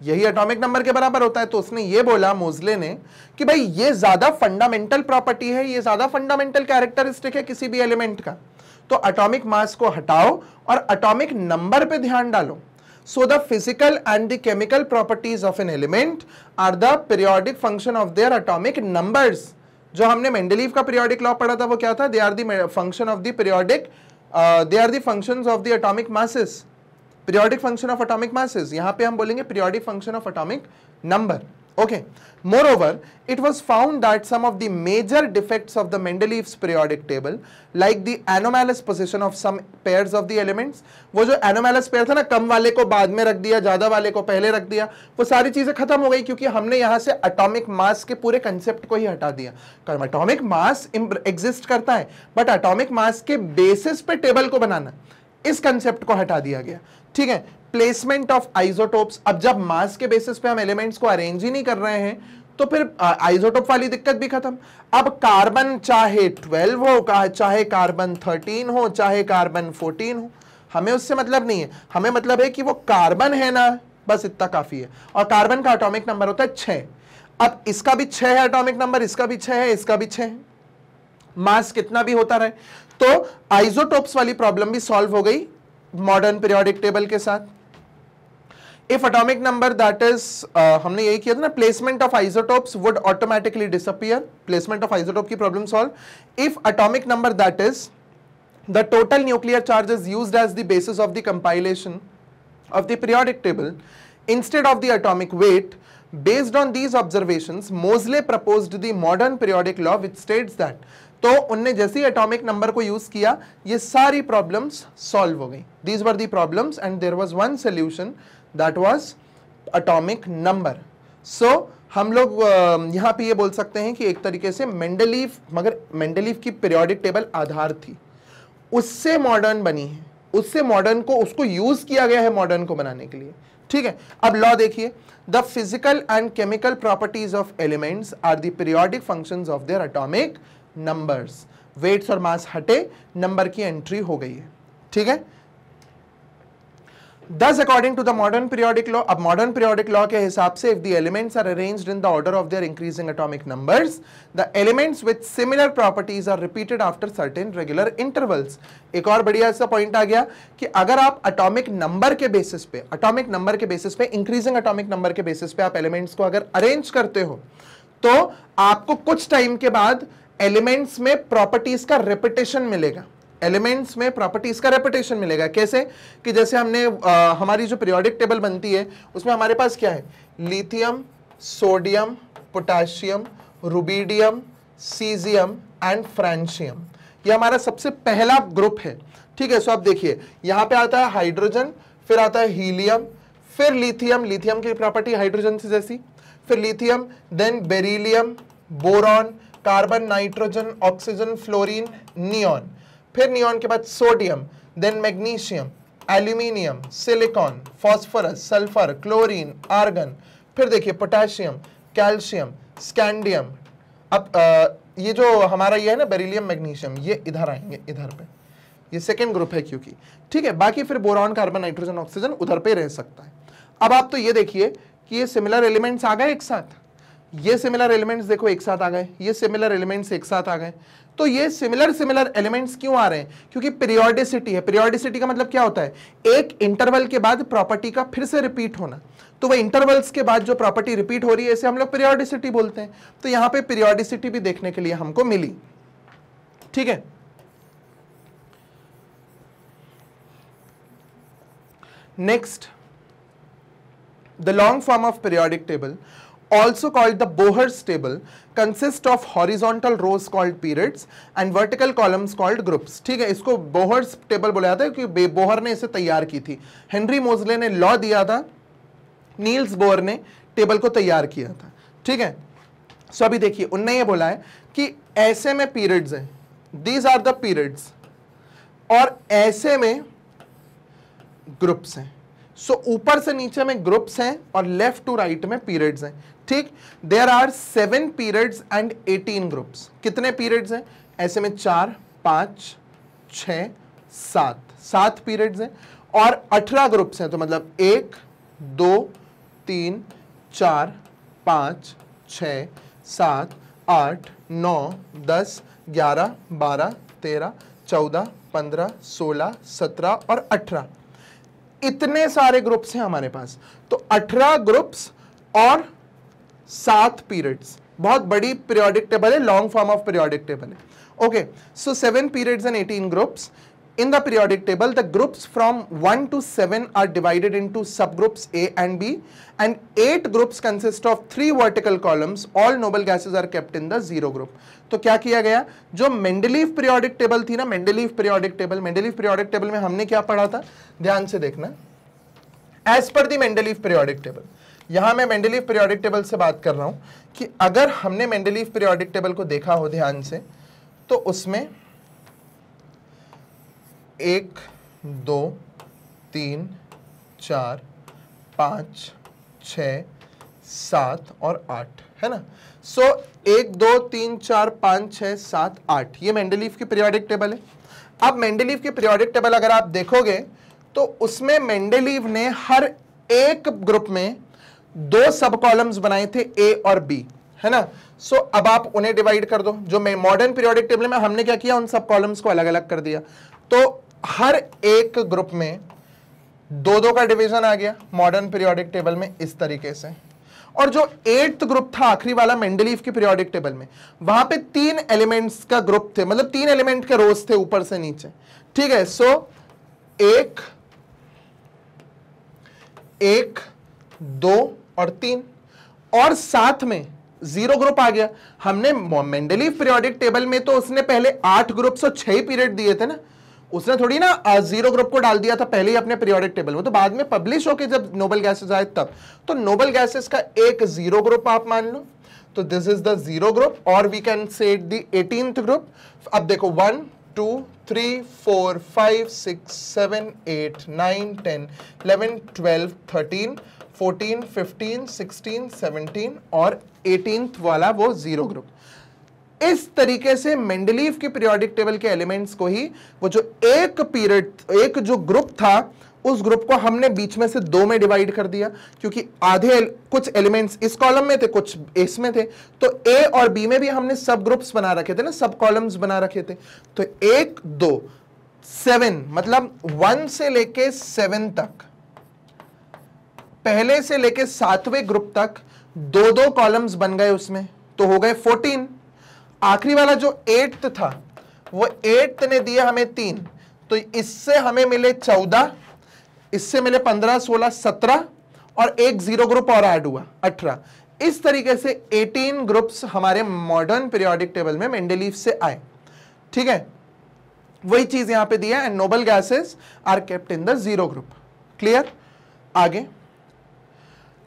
Speaker 1: यही एटॉमिक नंबर के बराबर होता है। तो उसने ये बोला मोजले ने कि भाई ये ज्यादा फंडामेंटल प्रॉपर्टी है, ये ज्यादा फंडामेंटल कैरेक्टरिस्टिक है किसी भी एलिमेंट का, तो एटॉमिक मास को हटाओ और एटॉमिक नंबर पे ध्यान डालो। So the physical and the chemical properties of an element are the periodic function of their atomic numbers. जो हमने मेंडलीव का पीरियोडिक लॉ पढ़ा था वो क्या था? They are the function of the periodic, they are the functions of the atomic masses, periodic function of atomic masses। यहां पे हम बोलेंगे periodic function of atomic number। okay, moreover it was found that some of the major defects of the Mendeleev's periodic table, like the anomalous position of some pairs of the elements, वो जो anomalous pair था ना, कम वाले को बाद में रख दिया, ज्यादा वाले को पहले रख दिया, वो सारी चीजें खत्म हो गई क्योंकि हमने यहां से atomic mass के पूरे concept को ही हटा दिया। atomic mass exist करता है, but atomic mass के basis पे table को बनाना, इस कंसेप्ट को हटा दिया गया। ठीक है, प्लेसमेंट ऑफ आइसोटोप्स, अब जब मास के बेसिस पे हम एलिमेंट्स को अरेंज ही नहीं कर रहे हैं तो फिर आइसोटोप वाली दिक्कत भी खत्म। अब कार्बन चाहे 12 हो, चाहे कार्बन 13 हो, चाहे कार्बन 14 हो, हमें उससे मतलब नहीं है, हमें मतलब है कि वो कार्बन है ना, बस इतना काफी है। और कार्बन का एटॉमिक नंबर होता है 6। अब इसका भी 6 है एटॉमिक नंबर, इसका भी 6 है, इसका भी 6 है, मास कितना भी होता रहे। तो आइसोटोप्स वाली प्रॉब्लम भी सॉल्व हो गई मॉडर्न पीरियोडिक टेबल के साथ। If atomic number that is, हमने यही किया था ना, placement of isotopes would automatically disappear, placement of isotope की problem solve. If atomic number that is the total nuclear charge is used as the basis of the compilation of the periodic table instead of the atomic weight. Based on these observations, Moseley proposed the modern periodic law which states that, तो उनने जैसे ही atomic number को use किया ये सारी problems solve हो गई। These were the problems and there was one solution that was atomic number. So हम लोग यहाँ पे ये बोल सकते हैं कि एक तरीके से मेंडलीव, मगर मेंडलीव की पीरियोडिक टेबल आधार थी, उससे मॉडर्न बनी है, उससे मॉडर्न को, उसको यूज किया गया है मॉडर्न को बनाने के लिए। ठीक है, अब लॉ देखिए, the physical and chemical properties of elements are the periodic functions of their atomic numbers. Weights और मास हटे, नंबर की एंट्री हो गई है। ठीक है, Thus, according to the modern periodic law, अब modern periodic law के हिसाब से, if the elements are arranged in the order of their increasing atomic numbers, the elements with similar properties are repeated after certain regular intervals। एक और बढ़िया सा point आ गया कि अगर आप एटॉमिक नंबर के बेसिस पे, एटॉमिक नंबर के बेसिस पे, इंक्रीजिंग एटॉमिक नंबर के बेसिस पे आप एलिमेंट्स को अगर अरेंज करते हो तो आपको कुछ टाइम के बाद एलिमेंट्स में प्रॉपर्टीज का रेपिटेशन मिलेगा, एलिमेंट्स में प्रॉपर्टीज का रेपिटेशन मिलेगा। कैसे कि जैसे हमने हमारी जो पीरियोडिक टेबल बनती है उसमें हमारे पास क्या है, lithium, sodium, potassium, rubidium, caesium and francium, ये हमारा सबसे पहला ग्रुप है। ठीक है, सो आप देखिए यहां पे आता है हाइड्रोजन, फिर आता है हीलियम, फिर लिथियम, लिथियम की प्रॉपर्टी हाइड्रोजन से जैसी, फिर lithium, then beryllium, boron, carbon, nitrogen, oxygen, fluorine, neon, फिर नियॉन के बाद sodium, then magnesium, aluminium, silicon, phosphorus, sulphur, chlorine, argon, फिर देखिए पोटेशियम, कैल्शियम, स्कैंडियम। अब ये जो हमारा ये है ना बेरिलियम, मैग्नीशियम, ये इधर आएंगे, इधर पे, ये सेकेंड ग्रुप है क्योंकि। ठीक है, बाकी फिर बोरॉन, कार्बन, नाइट्रोजन, ऑक्सीजन उधर पे रह सकता है। अब आप तो ये देखिए कि ये सिमिलर एलिमेंट्स आ गए एक साथ, ये सिमिलर एलिमेंट्स देखो एक साथ आ गए, ये सिमिलर एलिमेंट्स एक साथ आ गए। तो ये सिमिलर एलिमेंट्स क्यों आ रहे हैं? क्योंकि पीरियोडिसिटी है। पीरियोडिसिटी का मतलब क्या होता है, एक इंटरवल के बाद प्रॉपर्टी का फिर से रिपीट होना। तो वो इंटरवल्स के बाद जो प्रॉपर्टी रिपीट हो रही है इसे हम लोग पीरियोडिसिटी बोलते हैं। तो यहां पे पीरियोडिसिटी भी देखने के लिए हमको मिली। ठीक है, next, the long form of periodic table, also called the Bohr's table, consists of horizontal rows called periods and vertical columns called groups। ठीक है, इसको बोहर्स टेबल बोला जाता है क्योंकि बोहर ने इसे तैयार की थी। हेनरी मोजले ने लॉ दिया था, नील्स बोहर ने टेबल को तैयार किया था। ठीक है, सो अभी देखिए उनने ये बोला है कि ऐसे में पीरियड्स हैं, दीज आर द पीरियड्स, और ऐसे में ग्रुप्स हैं। सो ऊपर से नीचे में ग्रुप्स हैं और लेफ्ट टू राइट में पीरियड्स हैं। ठीक, there are 7 periods and 18 groups. कितने पीरियड्स हैं? ऐसे में 4, 5, 6, 7 पीरियड्स हैं और 18 ग्रुप्स हैं। तो मतलब 1, 2, 3, 4, 5, 6, 7, 8, 9, 10, 11, 12, 13, 14, 15, 16, 17 और 18। इतने सारे ग्रुप्स हैं हमारे पास। तो 18 ग्रुप्स और 7 पीरियड्स, बहुत बड़ी पीरियोडिक टेबल है, long form of periodic table है। Okay, so 7 periods and 18 groups. In the periodic table, the groups from 1 to 7 are divided into subgroups A and B, and 8 groups consist of 3 vertical columns. All noble gases are kept in the 0 group. तो क्या किया गया? जो Mendeleev periodic table थी ना, Mendeleev periodic table में हमने क्या पढ़ा था? ध्यान से देखना। एज पर दी मेंडलीव पीरियोडिक टेबल, यहां मैं मेंडलीव पीरियोडिक टेबल से बात कर रहा हूं कि अगर हमने मेंडलीव पीरियोडिक टेबल को देखा हो ध्यान से, तो उसमें 1, 2, 3, 4, 5, 6, 7 और 8 है ना। सो 1, 2, 3, 4, 5, 6, 7, 8 ये मेंडलीव की पीरियोडिक टेबल है। अब मेंडलीव की पीरियोडिक टेबल अगर आप देखोगे तो उसमें मेंडलीव ने हर एक ग्रुप में 2 सब कॉलम्स बनाए थे, ए और बी, है ना। सो अब आप उन्हें डिवाइड कर दो। जो मॉडर्न पीरियोडिक टेबल में हमने क्या किया, उन सब कॉलम्स को अलग अलग कर दिया। तो हर एक ग्रुप में 2-2 का डिवीजन आ गया मॉडर्न पीरियोडिक टेबल में इस तरीके से। और जो 8th ग्रुप था आखिरी वाला मेंडलीव की पीरियोडिक टेबल में, वहां पे 3 एलिमेंट्स का ग्रुप थे, मतलब 3 एलिमेंट के रोज थे ऊपर से नीचे। ठीक है, सो 1, 2 और 3 और साथ में 0 ग्रुप आ गया। हमने मेंडलीव पीरियोडिक टेबल में तो उसने पहले 8 ग्रुप्स और 6 पीरियड दिए थे ना, उसने थोड़ी ना 0 ग्रुप को डाल दिया था पहले ही अपने पीरियोडिक टेबल में। तो बाद में पब्लिश होके जब नोबल गैसेस आए तब, तो नोबल गैसेस का एक 0 ग्रुप आप मान लो, तो दिस इज द 0 ग्रुप, और we can say the 18th group. अब देखो 1, 2, 3, 4, 5, 6, 7, 8, 9, 10, 11, 12, 13, 14, 15, 16, 17 और 18th वाला वो 0 ग्रुप। इस तरीके से मेंडलीव की पीरियोडिक टेबल के एलिमेंट्स को ही, वो जो एक जो ग्रुप था, उस ग्रुप को हमने बीच में से 2 में डिवाइड कर दिया, क्योंकि आधे कुछ एलिमेंट्स इस कॉलम में थे, कुछ इसमें थे। तो ए और बी में भी हमने सब ग्रुप्स बना रखे थे ना, सब कॉलम्स बना रखे थे। तो 1, 2, 7 मतलब 1 से लेके 7 तक, पहले से लेके 7वें ग्रुप तक 2-2 कॉलम्स बन गए उसमें, तो हो गए 14। आखिरी वाला जो 8th था, वो 8th ने दिया हमें 3, तो इससे हमें मिले 14, इससे मिले 15, 16, 17 और एक 0 ग्रुप और ऐड हुआ 18। इस तरीके से 18 ग्रुप्स हमारे मॉडर्न पीरियोडिक टेबल में मेंडलीव से आए। ठीक है, वही चीज यहां पे दिया, and noble gases are kept in the 0 group. Clear? आगे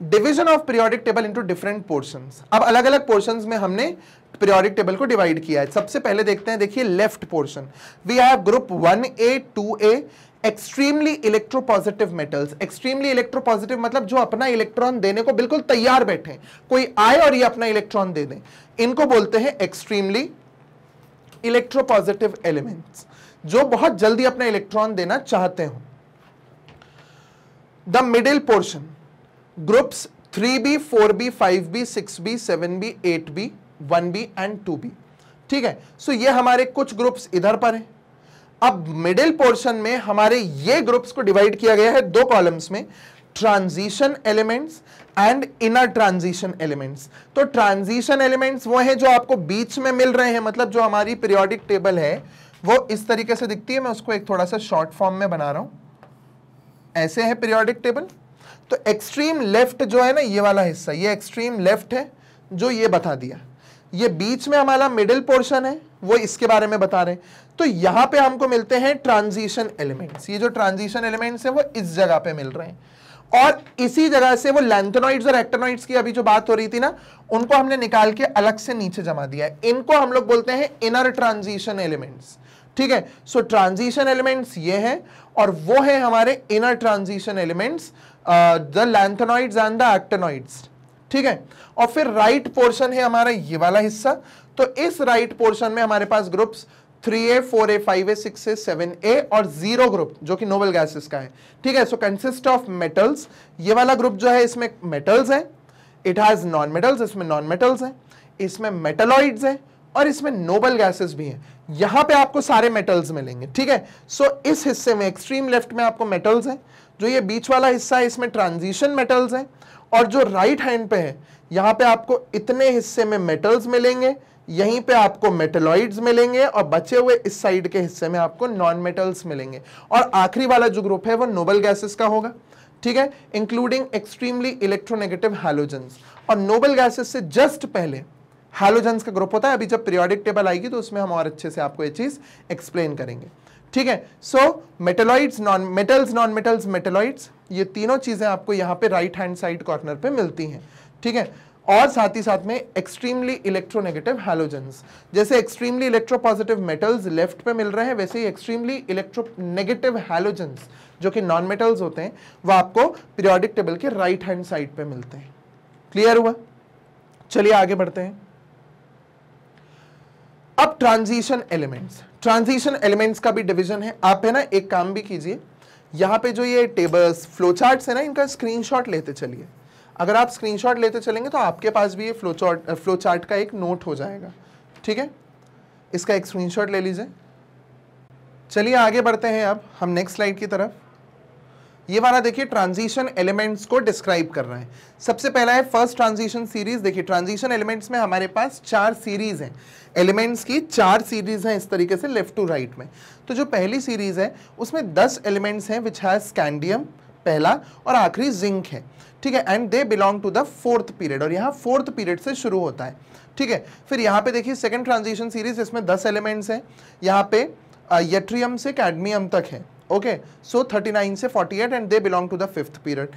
Speaker 1: division of periodic table into different portions. अब अलग अलग पोर्शंस में हमने पीरियोडिक टेबल को डिवाइड किया है। सबसे पहले देखते हैं, देखिए left portion, we have group 1A, 2A, extremely electropositive metals. Extremely electropositive मतलब जो अपना इलेक्ट्रॉन देने को बिल्कुल तैयार बैठे, कोई आए और ये अपना इलेक्ट्रॉन दे दे, इनको बोलते हैं एक्सट्रीमली इलेक्ट्रोपॉजिटिव एलिमेंट्स, जो बहुत जल्दी अपना इलेक्ट्रॉन देना चाहते हो। The middle portion, groups 3B, 4B, 5B, 6B, 7B, 8B, 1B and 2B। ठीक है, सो ये हमारे कुछ ग्रुप्स इधर पर हैं। अब मिडिल पोर्शन में हमारे ये ग्रुप्स को डिवाइड किया गया है 2 कॉलम्स में, transition elements and inner transition elements. तो ट्रांजिशन एलिमेंट्स वो हैं जो आपको बीच में मिल रहे हैं, मतलब जो हमारी पीरियोडिक टेबल है वो इस तरीके से दिखती है। मैं उसको एक थोड़ा सा शॉर्ट फॉर्म में बना रहा हूं, ऐसे है पीरियोडिक टेबल। तो एक्सट्रीम लेफ्ट जो है ना, ये वाला हिस्सा, ये एक्सट्रीम लेफ्ट है जो ये बता दिया। ये बीच में हमारा मिडिल पोर्शन है, वो इसके बारे में बता रहे हैं। तो यहां पे हमको मिलते हैं ट्रांजिशन एलिमेंट्स। ये जो ट्रांजिशन एलिमेंट्स है वो इस जगह पे मिल रहे हैं, और इसी जगह से वो लैंथेनॉइड्स और एक्टिनॉइड्स की अभी जो बात हो रही थी ना, उनको हमने निकाल के अलग से नीचे जमा दिया है। इनको हम लोग बोलते हैं इनर ट्रांजिशन एलिमेंट्स। ठीक है। सो ट्रांजिशन एलिमेंट्स ये हैं और वो है हमारे inner transition elements, the lanthanoids and the actinoids, ठीक है। और फिर राइट पोर्शन है हमारा ये वाला हिस्सा, तो इस राइट पोर्शन में हमारे पास groups 3A 4A 5A 6A 7A और 0 ग्रुप जो कि नोबल गैसेस का है, ठीक है। सो कंसिस्ट ऑफ मेटल्स, ये वाला ग्रुप जो है इसमें मेटल्स है, इट हैज नॉन मेटल्स, इसमें नॉन मेटल्स हैं, इसमें मेटलॉइड्स हैं और इसमें नोबल गैसेस भी हैं। यहां पे आपको सारे मेटल्स मिलेंगे, ठीक है। सो इस हिस्से में एक्सट्रीम लेफ्ट में आपको मेटल्स हैं, जो ये बीच वाला हिस्सा है इसमें ट्रांजिशन मेटल्स हैं, और जो राइट हैंड पे है यहां पे आपको इतने हिस्से में मेटल्स मिलेंगे, यहीं पे आपको मेटलॉइड्स मिलेंगे और बचे हुए इस साइड के हिस्से में आपको नॉन मेटल्स मिलेंगे। और आखिरी वाला जो ग्रुप है वो नोबल गैसेस का होगा, ठीक है, इंक्लूडिंग एक्सट्रीमली इलेक्ट्रोनेगेटिव हैलोजेंस। और नोबल गैसेस से जस्ट पहले हैलोजेंस का ग्रुप होता है। अभी जब पीरियोडिक टेबल आएगी तो उसमें हम और अच्छे से आपको ये चीज एक्सप्लेन करेंगे, ठीक है। So metalloids, non metals, non metals, metalloids, ये तीनों चीजें आपको यहाँ पे राइट हैंड साइड कॉर्नर पे मिलती हैं, ठीक है। और साथ ही साथ में एक्सट्रीमली इलेक्ट्रोनेगेटिव हैलोजेंस, जैसे एक्सट्रीमली इलेक्ट्रोपॉजिटिव मेटल्स लेफ्ट पे मिल रहे हैं, वैसे ही एक्सट्रीमली इलेक्ट्रोनेगेटिव हैलोजेंस जो कि नॉन मेटल्स होते हैं वो आपको पीरियोडिक टेबल के राइट हैंड साइड पे मिलते हैं। क्लियर हुआ? चलिए आगे बढ़ते हैं। अब ट्रांजिशन एलिमेंट्स, ट्रांजिशन एलिमेंट्स का भी डिवीजन है। आप है ना एक काम भी कीजिए, यहां पे जो ये टेबल्स फ्लो चार्ट्स है ना, इनका स्क्रीनशॉट लेते चलिए। अगर आप स्क्रीनशॉट लेते चलेंगे तो आपके पास भी ये फ्लो चार्ट का एक नोट हो जाएगा, ठीक है। इसका एक स्क्रीनशॉट ले लीजिए। चलिए आगे बढ़ते हैं अब हम नेक्स्ट स्लाइड की तरफ। ये वाला देखिए ट्रांजिशन एलिमेंट्स को डिस्क्राइब कर रहा है। सबसे पहला है फर्स्ट ट्रांजिशन सीरीज। देखिए ट्रांजिशन एलिमेंट्स में हमारे पास 4 सीरीज हैं, एलिमेंट्स की 4 सीरीज हैं इस तरीके से लेफ्ट टू राइट में। तो जो पहली सीरीज है उसमें 10 एलिमेंट्स हैं विच हैज स्कैंडियम पहला और आखिरी जिंक है, ठीक है। And they belong to the 4th period, और यहाँ 4th पीरियड से शुरू होता है, ठीक है। फिर यहाँ पे देखिए सेकंड ट्रांजिशन सीरीज, इसमें 10 एलिमेंट्स हैं, यहाँ पे यट्रियम से कैडमियम तक है, ओके। सो 39 से 48 and they belong to the 5th period.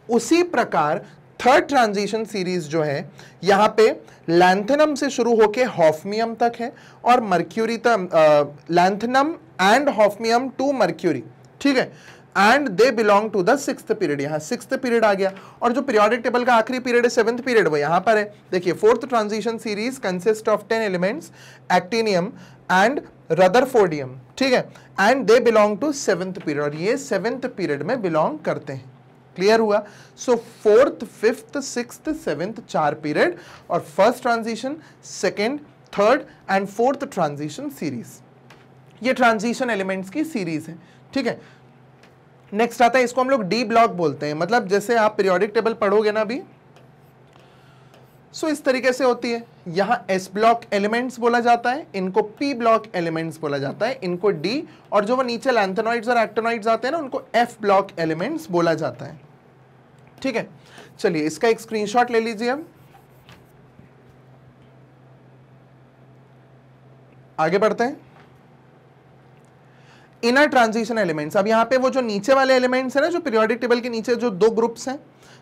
Speaker 1: उसी प्रकार थर्ड ट्रांजिशन सीरीज जो है यहाँ पे लैंथेनम से शुरू होके हॉफमियम तक है और मर्क्यूरी तक, lanthanum and hafnium to mercury, ठीक है। And they belong to the 6th period, यहाँ 6th पीरियड आ गया। और जो पीरियोडिक टेबल का आखिरी पीरियड है 7th पीरियड, वो यहाँ पर है। देखिए 4th transition series consist of 10 elements, actinium and rutherfordium, ठीक है। And they belong to 7th period, और ये 7th पीरियड में बिलोंग करते हैं। क्लियर हुआ? So 4th 5th 6th 7th 4 period, और first transition, second, third and 4th transition series, ये ट्रांजिशन एलिमेंट्स की सीरीज है, ठीक है। नेक्स्ट आता है, इसको हम लोग डी ब्लॉक बोलते हैं। मतलब जैसे आप पीरियोडिक टेबल पढ़ोगे ना अभी, सो इस तरीके से होती है। यहां एस ब्लॉक एलिमेंट्स बोला जाता है, इनको पी ब्लॉक एलिमेंट्स बोला जाता है, इनको डी, और जो वो नीचे लैंथेनॉइड्स और एक्टिनॉइड्स आते हैं ना, उनको एफ ब्लॉक एलिमेंट्स बोला जाता है, ठीक है। चलिए इसका एक स्क्रीनशॉट ले लीजिए। अब आगे बढ़ते हैं। इनर ट्रांजिशन एलिमेंट्स, अब यहाँ पे वो जो नीचे वाले एलिमेंट्स है ना, जो पीरियोडिक टेबल के नीचे जो 2 ग्रुप्स हैं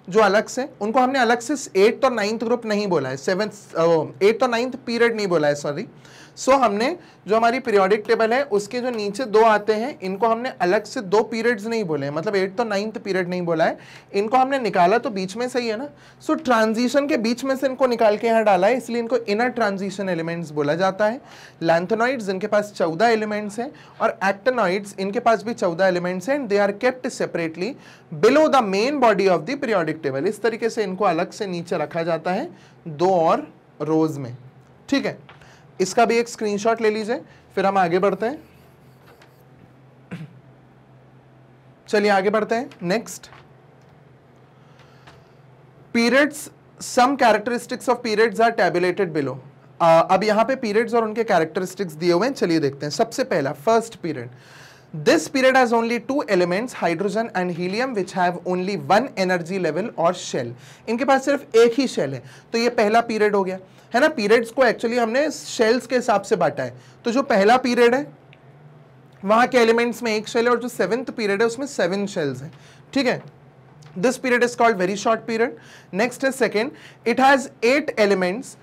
Speaker 1: जो अलग से, उनको हमने अलग से 8th और 9th ग्रुप नहीं बोला है, 8th और 9th पीरियड नहीं बोला है, सॉरी। सो हमने जो हमारी पीरियोडिक टेबल है उसके जो नीचे 2 आते हैं, इनको हमने अलग से 2 पीरियड्स नहीं बोले हैं, मतलब 8th और 9th पीरियड नहीं बोला है, इनको हमने निकाला तो बीच में से ही है ना। सो ट्रांजिशन के बीच में से इनको निकाल के यहाँ डाला है, इसलिए इनको इनर ट्रांजिशन एलिमेंट्स बोला जाता है। लैंथेनॉइड्स, इनके पास 14 एलिमेंट्स हैं, और एक्टिनॉइड्स, इनके पास भी 14 एलिमेंट्स हैं, and they are kept separately below the main body of the periodic table. इस तरीके से इनको अलग से नीचे रखा जाता है 2 और रोज में, ठीक है। इसका भी एक स्क्रीनशॉट ले लीजिए, फिर हम आगे बढ़ते हैं। चलिए आगे बढ़ते हैं। Next, periods, some characteristics of periods are tabulated below. अब यहां पे पीरियड्स और उनके कैरेक्टरिस्टिक्स दिए हुए हैं, चलिए देखते हैं। सबसे पहला first period, this period has only 2 elements, hydrogen and helium, which have only 1 energy level और shell। इनके पास सिर्फ एक ही शेल है, तो ये पहला पीरियड हो गया, है ना। पीरियड्स को एक्चुअली हमने शेल्स के हिसाब से बांटा है, तो जो पहला पीरियड है वहां के एलिमेंट्स में एक शेल है, और जो 7th पीरियड है उसमें 7 शेल्स हैं, ठीक है। This period is called very short period. Next है second, it has 8 elements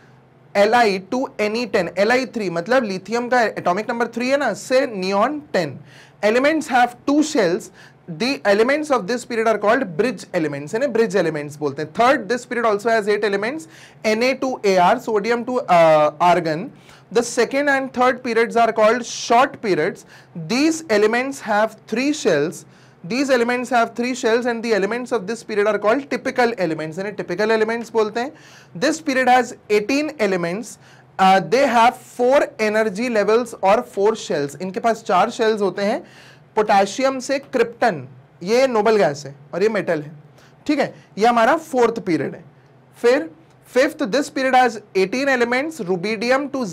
Speaker 1: Li to Ne10, Li3 मतलब लिथियम का एटॉमिक नंबर 3 है ना, से neon 10. Elements have 2 shells. The elements of this period are called bridge elements, है ना, bridge elements बोलते हैं. Third, this period also has 8 elements, Na to Ar, sodium to argon. The second and third periods are called short periods. These elements have 3 shells. These elements have 3 shells and the elements of this period are called typical elements, यानी typical elements बोलते हैं. This period has 18 elements. They have 4 energy levels और 4 shells. इनके पास 4 shells होते हैं. Potassium से krypton, ये noble gas है और ये मेटल है, ठीक है. ये हमारा 4th पीरियड है. फिर 5th, this period has 18 elements, rubidium to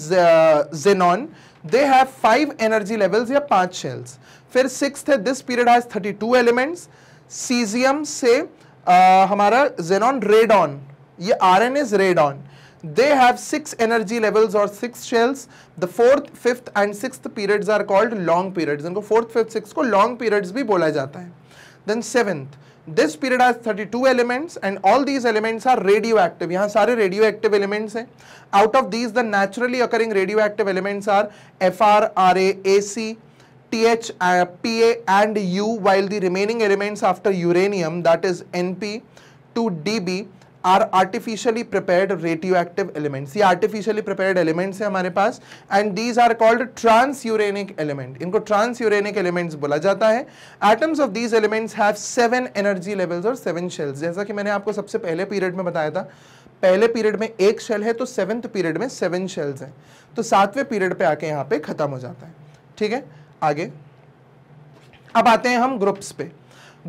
Speaker 1: xenon. They have 5 energy levels या 5 shells. फिर 6th है, this period has 32 elements. cesium से हमारा xenon radon, ये Rn is radon. They have 6 energy levels or 6 shells. The 4th, 5th and 6th periods are called long periods. इनको 4th, 5th, 6th को long periods भी बोला जाता है. Then 7th, this period has 32 elements and all these elements are radioactive. यहाँ सारे radioactive elements हैं. Out of these, the naturally occurring radioactive elements are Fr, Ra, Ac, Th, Pa and U, while the remaining elements after uranium, that is Np to Db, are artificially prepared radioactive elements. ये artificially prepared elements हैं हमारे पास and these are called transuranic element. इनको transuranic elements बोला जाता है. Atoms of these elements have 7 energy levels और 7 shells. जैसा कि मैंने आपको सबसे पहले पीरियड में बताया था, पहले पीरियड में 1 शेल है तो 7th पीरियड में 7 शेल्स हैं. तो 7वें पीरियड पे आके यहाँ पे खत्म हो जाता है. ठीक है, आगे अब आते हैं हम ग्रुप्स पे.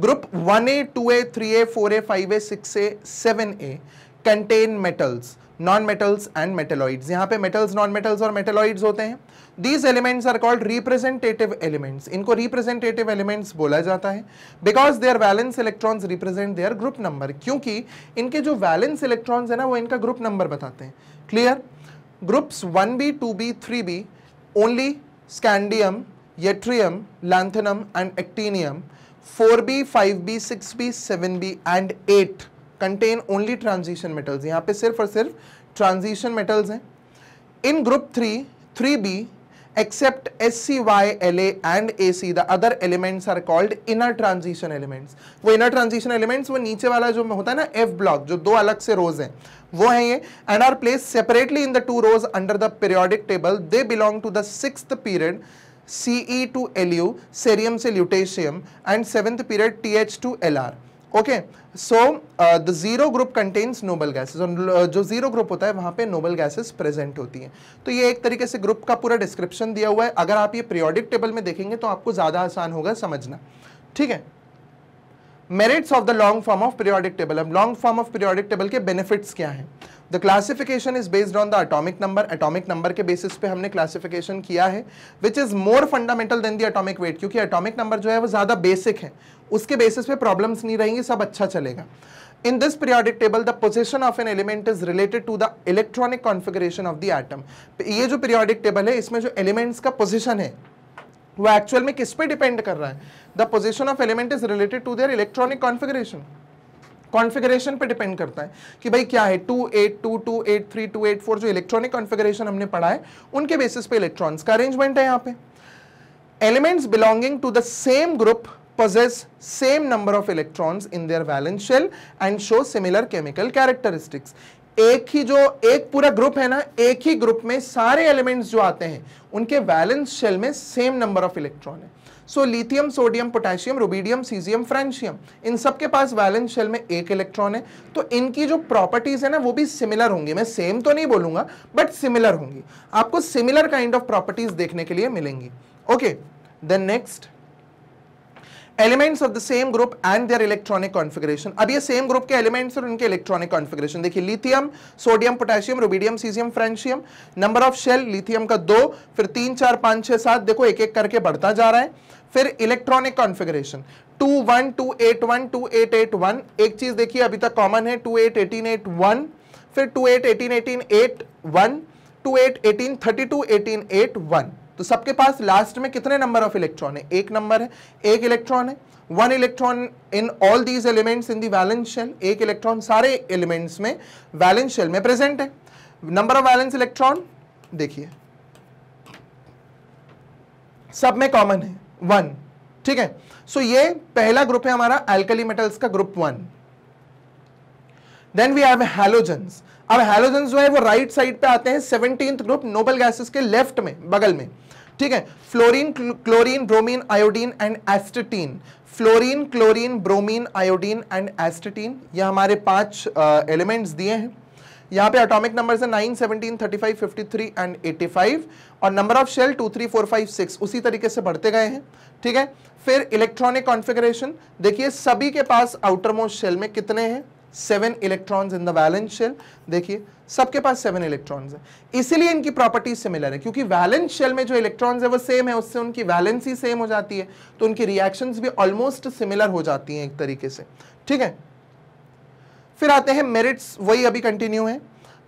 Speaker 1: Group 1A, 2A, 3A, 4A, 5A, 6A, 7A contain metals, non-metals and metalloids. यहाँ पे metals, non-metals और metalloids होते हैं. These elements are called representative elements. इनको representative elements बोला जाता है because their valence electrons represent their group number. क्योंकि इनके जो valence electrons है ना, वो इनका group number बताते हैं. Clear? Groups 1B, 2B, 3B, only scandium, yttrium, lanthanum and actinium. 4B, 5B, 6B, 7B and 8 contain only transition metals. यहाँ पे सिर्फ और सिर्फ transition metals हैं. In group 3, 3B, except SCY, LA and AC, the other elements are called inner transition elements. वो inner transition elements वो नीचे वाला जो होता है ना F block, जो 2 अलग से rows हैं, वो है ये, and are placed separately in the 2 rows under the periodic table. They belong to the 6th period, Ce to Lu, cerium से lutetium, and 7th period Th to Lr. Okay, so the zero group contains noble gases. और जो zero group होता है वहाँ पे noble gases present होती हैं. तो ये एक तरीके से ग्रुप का पूरा डिस्क्रिप्शन दिया हुआ है. अगर आप ये periodic table में देखेंगे तो आपको ज़्यादा आसान होगा समझना. ठीक है, merits of the long form of periodic table. अब long form of periodic table के benefits क्या हैं? The classification is based on the atomic number. Atomic number के basis पे हमने classification किया है, which is more fundamental than the atomic weight. क्योंकि atomic number जो है वो ज़्यादा basic है, उसके basis पे problems नहीं रहेंगी, सब अच्छा चलेगा. In this periodic table, the position of an element is related to the electronic configuration of the atom. ये जो periodic table है, इसमें जो elements का position है, वो actual में किस पे depend कर रहा है? The position of element is related to their electronic configuration. Configuration पे डिपेंड करता है कि भाई क्या है 282, 283, 284 जो इलेक्ट्रॉनिक कॉन्फ़िगरेशन हमने पढ़ा है उनके बेसिस पे इलेक्ट्रॉन्स का अरेंजमेंट है. यहाँ पे elements belonging to the same group possess same number of electrons in their valence shell and show similar chemical characteristics. एक ही जो एक पूरा ग्रुप है ना, एक ही ग्रुप में सारे एलिमेंट्स जो आते हैं उनके वैलेंस शेल में सेम नंबर ऑफ इलेक्ट्रॉन है. So lithium, sodium, potassium, rubidium, caesium, francium, इन सब के पास वैलेंस शेल में एक इलेक्ट्रॉन है. तो इनकी जो प्रॉपर्टीज है ना वो भी सिमिलर होंगी. मैं सेम तो नहीं बोलूंगा बट सिमिलर होंगी. आपको सिमिलर काइंड ऑफ प्रॉपर्टीज देखने के लिए मिलेंगी. Okay, then next, elements of the same group and their electronic configuration. अब ये सेम ग्रुप के एलिमेंट्स और उनके इलेक्ट्रॉनिक कॉन्फ़िगरेशन देखिए. Lithium, sodium, potassium, rubidium, caesium, francium. Number of shell lithium का 2, फिर 3, 4, 5, 6, 7, देखो एक एक करके बढ़ता जा रहा है. फिर इलेक्ट्रॉनिक कॉन्फ़िगरेशन 2, 1, 2, 8, 1, 2, 8, 8, 1. एक चीज देखिए अभी तक कॉमन है 2, 8, 18, 8, 1. फिर 2, 8, 18, 18, 8, 1. 2, 8, 18, 32, 18, 8, 1. तो सबके पास लास्ट में कितने नंबर ऑफ इलेक्ट्रॉन है? एक नंबर है, एक इलेक्ट्रॉन है. 1 electron in all these elements in the valence shell. एक इलेक्ट्रॉन सारे एलिमेंट्स में वैलेंस शेल में प्रेजेंट है. नंबर ऑफ वैलेंस इलेक्ट्रॉन देखिए सब में कॉमन है 1, ठीक है। सो ये पहला ग्रुप है हमारा एल्कली मेटल्स का group 1। Then we have halogens. अब हैलोजेंस जो है वो राइट साइड पे आते हैं 17th ग्रुप नोबल गैसेस के लेफ्ट में बगल में, ठीक है। Fluorine, chlorine, bromine, iodine and astatine. Fluorine, chlorine, bromine, iodine and astatine, ये हमारे 5 एलिमेंट्स दिए हैं। यहाँ पे एटॉमिक नंबर है 9, 17, 35, 53 एंड 85 और नंबर ऑफ शेल 2, 3, 4, 5, 6 उसी तरीके से बढ़ते गए हैं, ठीक है। फिर इलेक्ट्रॉनिक कॉन्फ़िगरेशन देखिए सभी के पास आउटर मोस्ट शेल में कितने हैं 7 electrons in the valence shell. देखिए सबके पास 7 इलेक्ट्रॉन्स है, इसीलिए इनकी प्रॉपर्टीज सिमिलर है क्योंकि वैलेंस शेल में जो इलेक्ट्रॉन्स है वो सेम है, उससे उनकी वैलेंसी सेम हो जाती है, तो उनकी रिएक्शंस भी ऑलमोस्ट सिमिलर हो जाती हैं एक तरीके से, ठीक है। फिर आते हैं मेरिट्स, वही अभी कंटिन्यू है।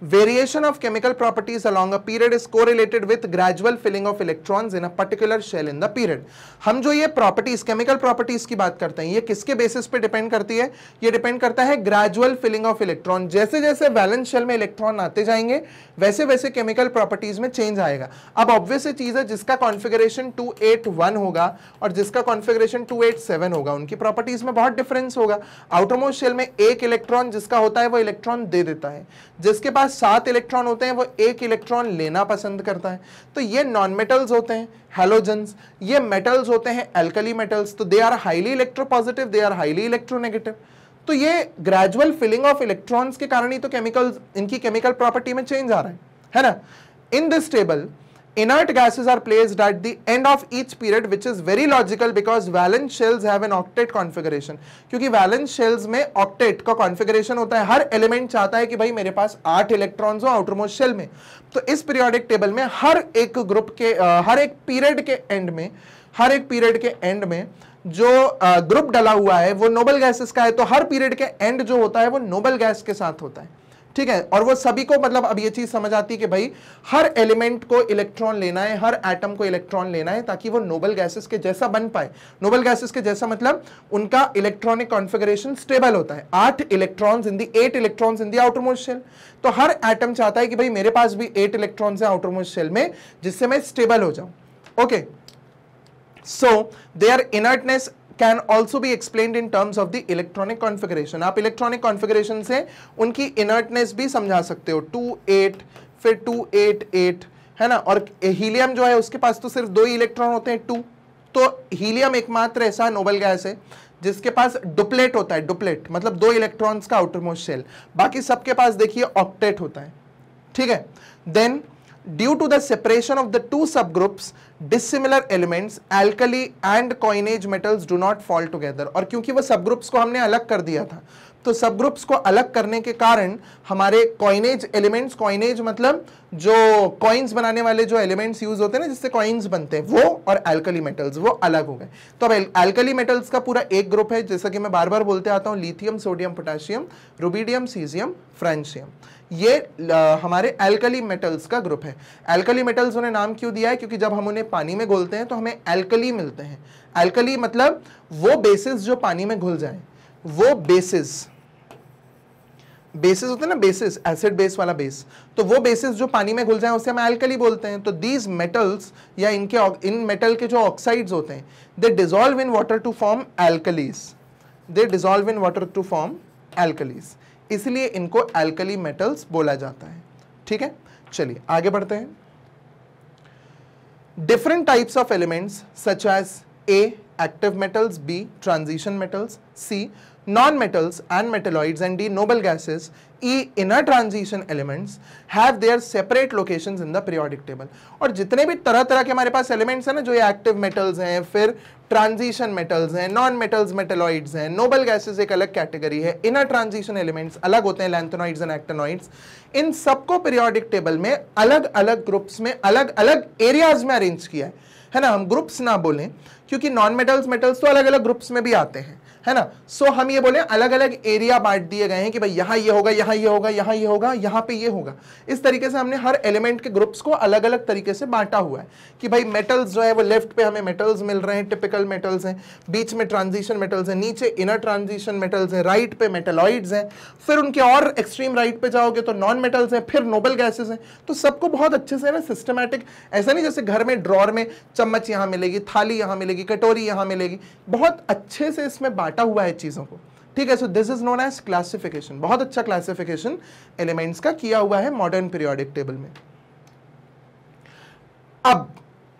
Speaker 1: Variation of chemical properties along a period is correlated with gradual filling of electrons in a particular shell in the period। हम जो ये प्रॉपर्टीज केमिकल प्रॉपर्टीज की बात करते हैं ये किसके बेसिस पे डिपेंड करती है, ये डिपेंड करता है ग्रेजुअल फिलिंग ऑफ इलेक्ट्रॉन। जैसे जैसे वैलेंस शेल में इलेक्ट्रॉन आते जाएंगे वैसे वैसे केमिकल प्रॉपर्टीज में चेंज आएगा। अब ऑब्वियस चीज है जिसका कॉन्फ़िगरेशन 281 होगा और जिसका कॉन्फ़िगरेशन 287 होगा उनकी प्रॉपर्टीज में बहुत डिफरेंस होगा। आउटर मोस्ट शेल में एक इलेक्ट्रॉन जिसका होता है वो इलेक्ट्रॉन दे देता है, जिसके पास 7 इलेक्ट्रॉन होते हैं वो एक इलेक्ट्रॉन लेना पसंद करता है। तो ये नॉन मेटल्स होते हैं हैलोजेंस, ये मेटल्स होते हैं एल्कली मेटल्स। तो they are highly electropositive, they are highly electronegative. तो ये ग्रेजुअल फिलिंग ऑफ इलेक्ट्रॉन्स के कारण ही तो केमिकल्स इनकी केमिकल प्रॉपर्टी में चेंज आ रहा है ना। In this table inert gases are placed at the end of each period which is very logical because valence shells have an octet configuration। क्योंकि valence shells में octet का configuration होता है, हर element चाहता है कि भाई मेरे पास 8 इलेक्ट्रॉन्स हो आउटरमोस्ट शेल में। तो इस पीरियोडिक टेबल में हर एक ग्रुप के हर एक पीरियड के एंड में जो ग्रुप डला हुआ है वो नोबल गैसेस का है, तो हर पीरियड के एंड जो होता है वो नोबल गैस के साथ होता है, ठीक है। और वो सभी को मतलब अब ये चीज समझ आती है कि भाई हर एलिमेंट को इलेक्ट्रॉन लेना है, हर एटम को इलेक्ट्रॉन लेना है ताकि वो नोबल गैसेस के जैसा बन पाए। नोबल गैसेस के जैसा मतलब उनका इलेक्ट्रॉनिक कॉन्फ़िगरेशन स्टेबल होता है, 8 electrons in the 8 electrons in the outermost shell. तो हर एटम चाहता है कि भाई मेरे पास भी 8 इलेक्ट्रॉन्स है आउटरमोस्ट शेल में जिससे मैं स्टेबल हो जाऊं। Okay, so their inertness can also be explained in terms of the electronic configuration। आप इलेक्ट्रॉनिक कॉन्फ़िगरेशन से उनकी इनर्टनेस भी समझा सकते हो। 2,8 फिर 2,8,8 है ना। और हीलियम जो है उसके पास तो सिर्फ 2 ही इलेक्ट्रॉन होते हैं 2। तो हीलियम एकमात्र ऐसा नोबल गैस है जिसके पास डुप्लेट होता है, डुप्लेट मतलब 2 इलेक्ट्रॉन्स का आउटरमोस्ट शेल, बाकी सबके पास देखिए ऑक्टेट होता है, ठीक है। Then due to the separation of the two subgroups dissimilar elements alkali and coinage metals do not fall together। और क्योंकि वो सबग्रुप्स को हमने अलग कर दिया था तो सबग्रुप्स को अलग करने के कारण हमारे कॉइनेज एलिमेंट्स, कॉइनेज मतलब जो कॉइन्स बनाने वाले जो एलिमेंट्स यूज होते हैं ना जिससे कॉइन्स बनते हैं, वो और एल्कली मेटल्स वो अलग हो गए। तो अब एल्कली मेटल्स का पूरा एक ग्रुप है, जैसा कि मैं बार बार बोलते आता हूँ, lithium, sodium, potassium, rubidium, caesium, francium, ये हमारे एल्कली मेटल्स का ग्रुप है। एल्कली मेटल्स उन्हें नाम क्यों दिया है, क्योंकि जब हम उन्हें पानी में घोलते हैं तो हमें एल्कली मिलते हैं। एल्कली मतलब वो बेसिस जो पानी में घुल जाए, वो बेसिस होते हैं ना, बेसिस एसिड बेस वाला बेस, तो वो बेसिस जो पानी में घुल जाए उसे हम एल्कली बोलते हैं। तो दीज मेटल्स या इन मेटल के जो ऑक्साइड्स होते हैं they dissolve in water to form alkalis, इसलिए इनको एल्कली मेटल्स बोला जाता है, ठीक है। चलिए आगे बढ़ते हैं। Different types of elements such as A active metals, B transition metals, C non-metals and metalloids, and D noble gases, E inner transition elements have their separate locations in the periodic table। और जितने भी तरह तरह के हमारे पास elements हैं ना, जो ये एक्टिव मेटल्स हैं, फिर ट्रांजिशन मेटल्स हैं, नॉन मेटल्स मेटेलॉइड्स हैं, नोबल गैसेस एक अलग कैटेगरी है, इनर ट्रांजिशन एलिमेंट्स अलग होते हैं, लैंथेनॉइड्स एंड एक्टिनॉइड्स, इन सबको पीरियोडिक टेबल में अलग अलग ग्रुप्स में अलग अलग एरियाज में अरेंज किया है ना। हम ग्रुप्स ना बोलें क्योंकि नॉन मेटल्स तो अलग अलग ग्रुप्स में भी आते हैं, है ना। सो हम ये बोले अलग अलग एरिया बांट दिए गए हैं कि भाई यहाँ ये होगा, यहाँ ये होगा, यहाँ ये होगा, यहाँ पे ये होगा। इस तरीके से हमने हर एलिमेंट के ग्रुप्स को अलग अलग तरीके से बांटा हुआ है कि भाई मेटल्स जो है वो लेफ्ट पे हमें मेटल्स मिल रहे हैं, टिपिकल मेटल्स हैं, बीच में ट्रांजिशन मेटल्स हैं, नीचे इनर ट्रांजिशन मेटल्स हैं, राइट पे मेटलॉइड्स हैं, फिर उनके और एक्सट्रीम राइट पे जाओगे तो नॉन मेटल्स हैं, फिर नोबल गैसेस हैं। तो सबको बहुत अच्छे से ना सिस्टमैटिक, ऐसा नहीं जैसे घर में ड्रॉर में चम्मच यहाँ मिलेगी, थाली यहाँ मिलेगी, कटोरी यहाँ मिलेगी, बहुत अच्छे से इसमें बांटा हुआ है चीजों को, ठीक है। So this is known as classification. बहुत अच्छा क्लासिफिकेशन एलिमेंट्स का किया हुआ है मॉडर्न पीरियोडिक टेबल में। अब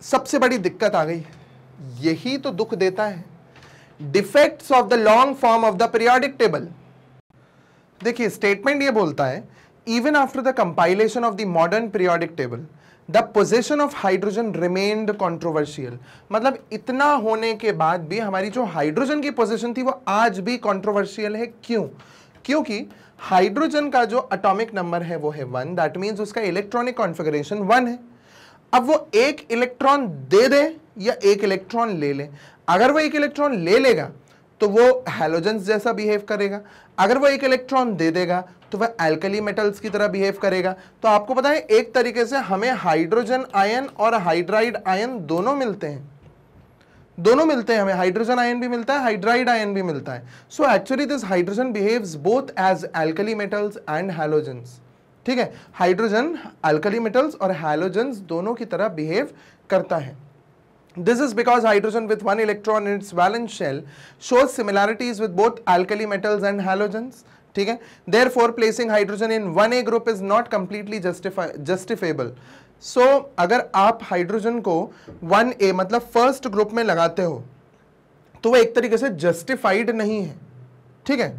Speaker 1: सबसे बड़ी दिक्कत आ गई, यही तो दुख देता है, defects of the long form of the periodic table. देखिए स्टेटमेंट ये बोलता है, even after the compilation of the modern periodic table the position of hydrogen remained controversial. मतलब इतना होने के बाद भी हमारी जो हाइड्रोजन की पोजीशन थी वो आज भी कॉन्ट्रोवर्शियल है। क्यों? क्योंकि हाइड्रोजन का जो एटॉमिक नंबर है वो है 1, दैट मीन्स उसका इलेक्ट्रॉनिक कॉन्फिगरेशन 1 है। अब वो एक इलेक्ट्रॉन दे दे या एक इलेक्ट्रॉन ले ले, अगर वो एक इलेक्ट्रॉन ले लेगा तो वो हैलोजेंस जैसा बिहेव करेगा, अगर वो एक इलेक्ट्रॉन दे देगा तो वह एल्कली मेटल्स की तरह बिहेव करेगा। तो आपको पता है एक तरीके से हमें हाइड्रोजन आयन और हाइड्राइड आयन दोनों मिलते हैं, दोनों मिलते हैं, हमें हाइड्रोजन आयन भी मिलता है, हाइड्राइड आयन भी मिलता है। So actually this hydrogen behaves both as alkali metals and halogens, ठीक है। हाइड्रोजन एल्कली मेटल्स और हैलोजेंस दोनों की तरह बिहेव करता है। This is because hydrogen with one electron in its valence shell shows similarities with both alkali metals and halogens, ठीक है। Therefore, placing hydrogen in 1A group is not completely justifiable. So, अगर आप hydrogen को 1A मतलब first group में लगाते हो तो वो एक तरीके से जस्टिफाइड नहीं है, ठीक है।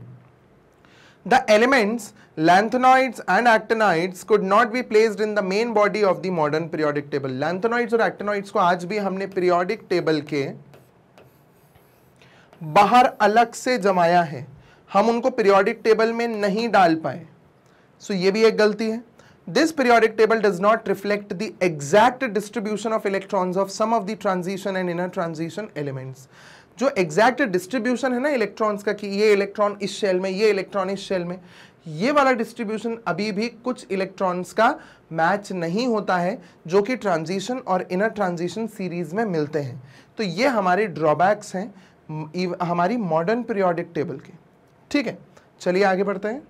Speaker 1: The elements lanthanoids and actinides could not be placed in the main body of the modern periodic table. lanthanoids और actinides को आज भी हमने periodic table के बाहर अलग से जमाया है, हम उनको periodic table में नहीं डाल पाए। So ये भी एक गलती है। This periodic table does not reflect the exact distribution of electrons of some of the transition and inner transition elements. जो एग्जैक्ट डिस्ट्रीब्यूशन है ना इलेक्ट्रॉन्स का कि ये इलेक्ट्रॉन इस शेल में, ये इलेक्ट्रॉन इस शेल में, ये वाला डिस्ट्रीब्यूशन अभी भी कुछ इलेक्ट्रॉन्स का मैच नहीं होता है जो कि ट्रांजिशन और इनर ट्रांजिशन सीरीज में मिलते हैं। तो ये हमारे ड्रॉबैक्स हैं हमारी मॉडर्न पीरियोडिक टेबल के, ठीक है। चलिए आगे बढ़ते हैं।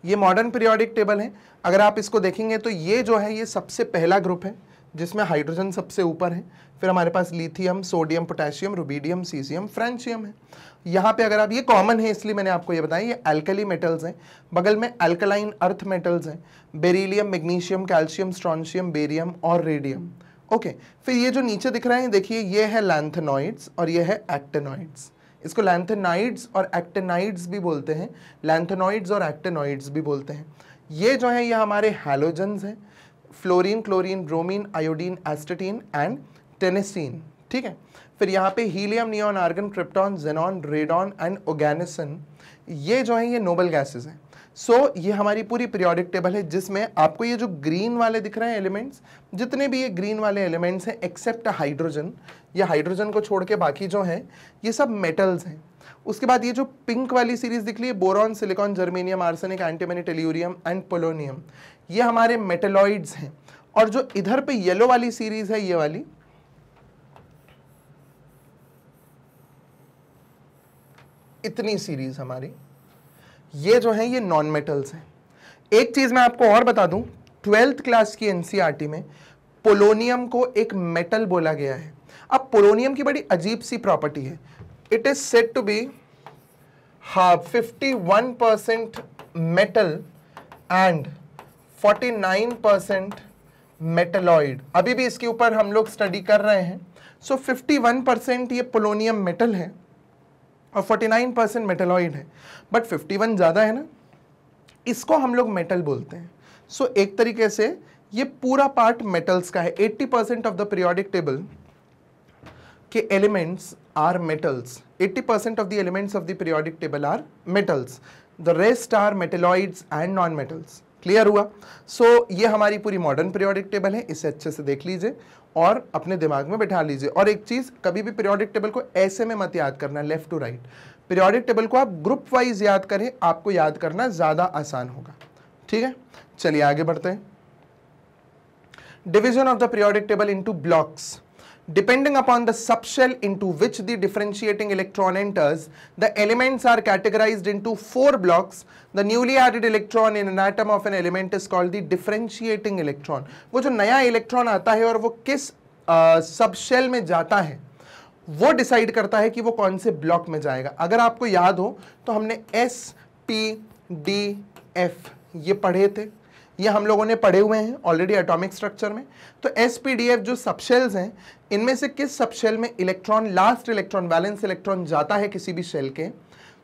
Speaker 1: ये मॉडर्न पीरियोडिक टेबल है, अगर आप इसको देखेंगे तो ये जो है ये सबसे पहला ग्रुप है जिसमें हाइड्रोजन सबसे ऊपर है, फिर हमारे पास lithium, sodium, potassium, rubidium, caesium, francium है। यहाँ पे अगर आप, ये कॉमन है इसलिए मैंने आपको ये बताया, ये एल्कली मेटल्स हैं, बगल में एल्कलाइन अर्थ मेटल्स हैं, beryllium, magnesium, calcium, strontium, barium और रेडियम, ओके। फिर ये जो नीचे दिख रहे हैं देखिए, ये है लैंथेनॉइड्स और ये है एक्टिनॉइड्स। इसको लैंथेनाइड्स और एक्टिनाइड्स भी बोलते हैं, लैंथेनॉइड्स और एक्टिनॉइड्स भी बोलते हैं। ये जो है ये हमारे हैलोजेंस हैं, fluorine, chlorine, bromine, iodine, astatine and tennessine, ठीक है। फिर यहाँ पे helium, neon, argon, krypton, xenon, radon and oganesson, ये जो है ये नोबल गैसेस हैं। सो ये हमारी पूरी पीरियोडिक टेबल है जिसमें आपको ये जो ग्रीन वाले दिख रहे हैं एलिमेंट्स, जितने भी ये ग्रीन वाले एलिमेंट्स हैं एक्सेप्ट हाइड्रोजन, ये हाइड्रोजन को छोड़ के बाकी जो हैं ये सब मेटल्स हैं। उसके बाद ये जो पिंक वाली सीरीज दिख रही है, boron, silicon, germanium, arsenic, antimony, tellurium and polonium, ये हमारे मेटलॉइड्स हैं। और जो इधर पे येलो वाली सीरीज है, ये वाली, इतनी सीरीज हमारी, ये जो है ये नॉन मेटल्स हैं। एक चीज मैं आपको और बता दूं, 12th क्लास की एनसीईआरटी में पोलोनियम को एक मेटल बोला गया है। अब पोलोनियम की बड़ी अजीब सी प्रॉपर्टी है, it is said to be 51% metal and 49% metalloid. अभी भी इसके ऊपर हम लोग स्टडी कर रहे हैं। सो 51% ये पोलोनियम मेटल है और 49% मेटलॉइड है, बट 51 ज़्यादा है ना, इसको हम लोग मेटल बोलते हैं। सो एक तरीके से ये पूरा पार्ट मेटल्स का है। 80% ऑफ द पीरियोडिक टेबल के elements are metals. 80% of the elements of the periodic table are metals, the rest are metalloids and non metals. Clear हुआ? सो ये हमारी पूरी मॉडर्न पीरियोडिक टेबल है, इसे अच्छे से देख लीजिए। और अपने दिमाग में बैठा लीजिए। और एक चीज, कभी भी पीरियोडिक टेबल को ऐसे में मत याद करना left to right, periodic table को आप ग्रुप वाइज याद करें, आपको याद करना ज्यादा आसान होगा। ठीक है, चलिए आगे बढ़ते हैं। Division of the periodic table into blocks depending upon the subshell into which the differentiating electron enters, the elements are categorized into 4 blocks. The newly added electron in an atom of an element is called the differentiating electron. वो जो नया electron आता है और वो किस subshell में जाता है वो डिसाइड करता है कि वो कौन से ब्लॉक में जाएगा। अगर आपको याद हो तो हमने S, P, D, F ये पढ़े थे, ये हम लोगों ने पढ़े हुए हैं ऑलरेडी एटॉमिक स्ट्रक्चर में। तो SPDF जो सबशेल्स हैं, इनमें से किस सबशेल में electron, last electron, valence electron जाता है किसी भी शेल के,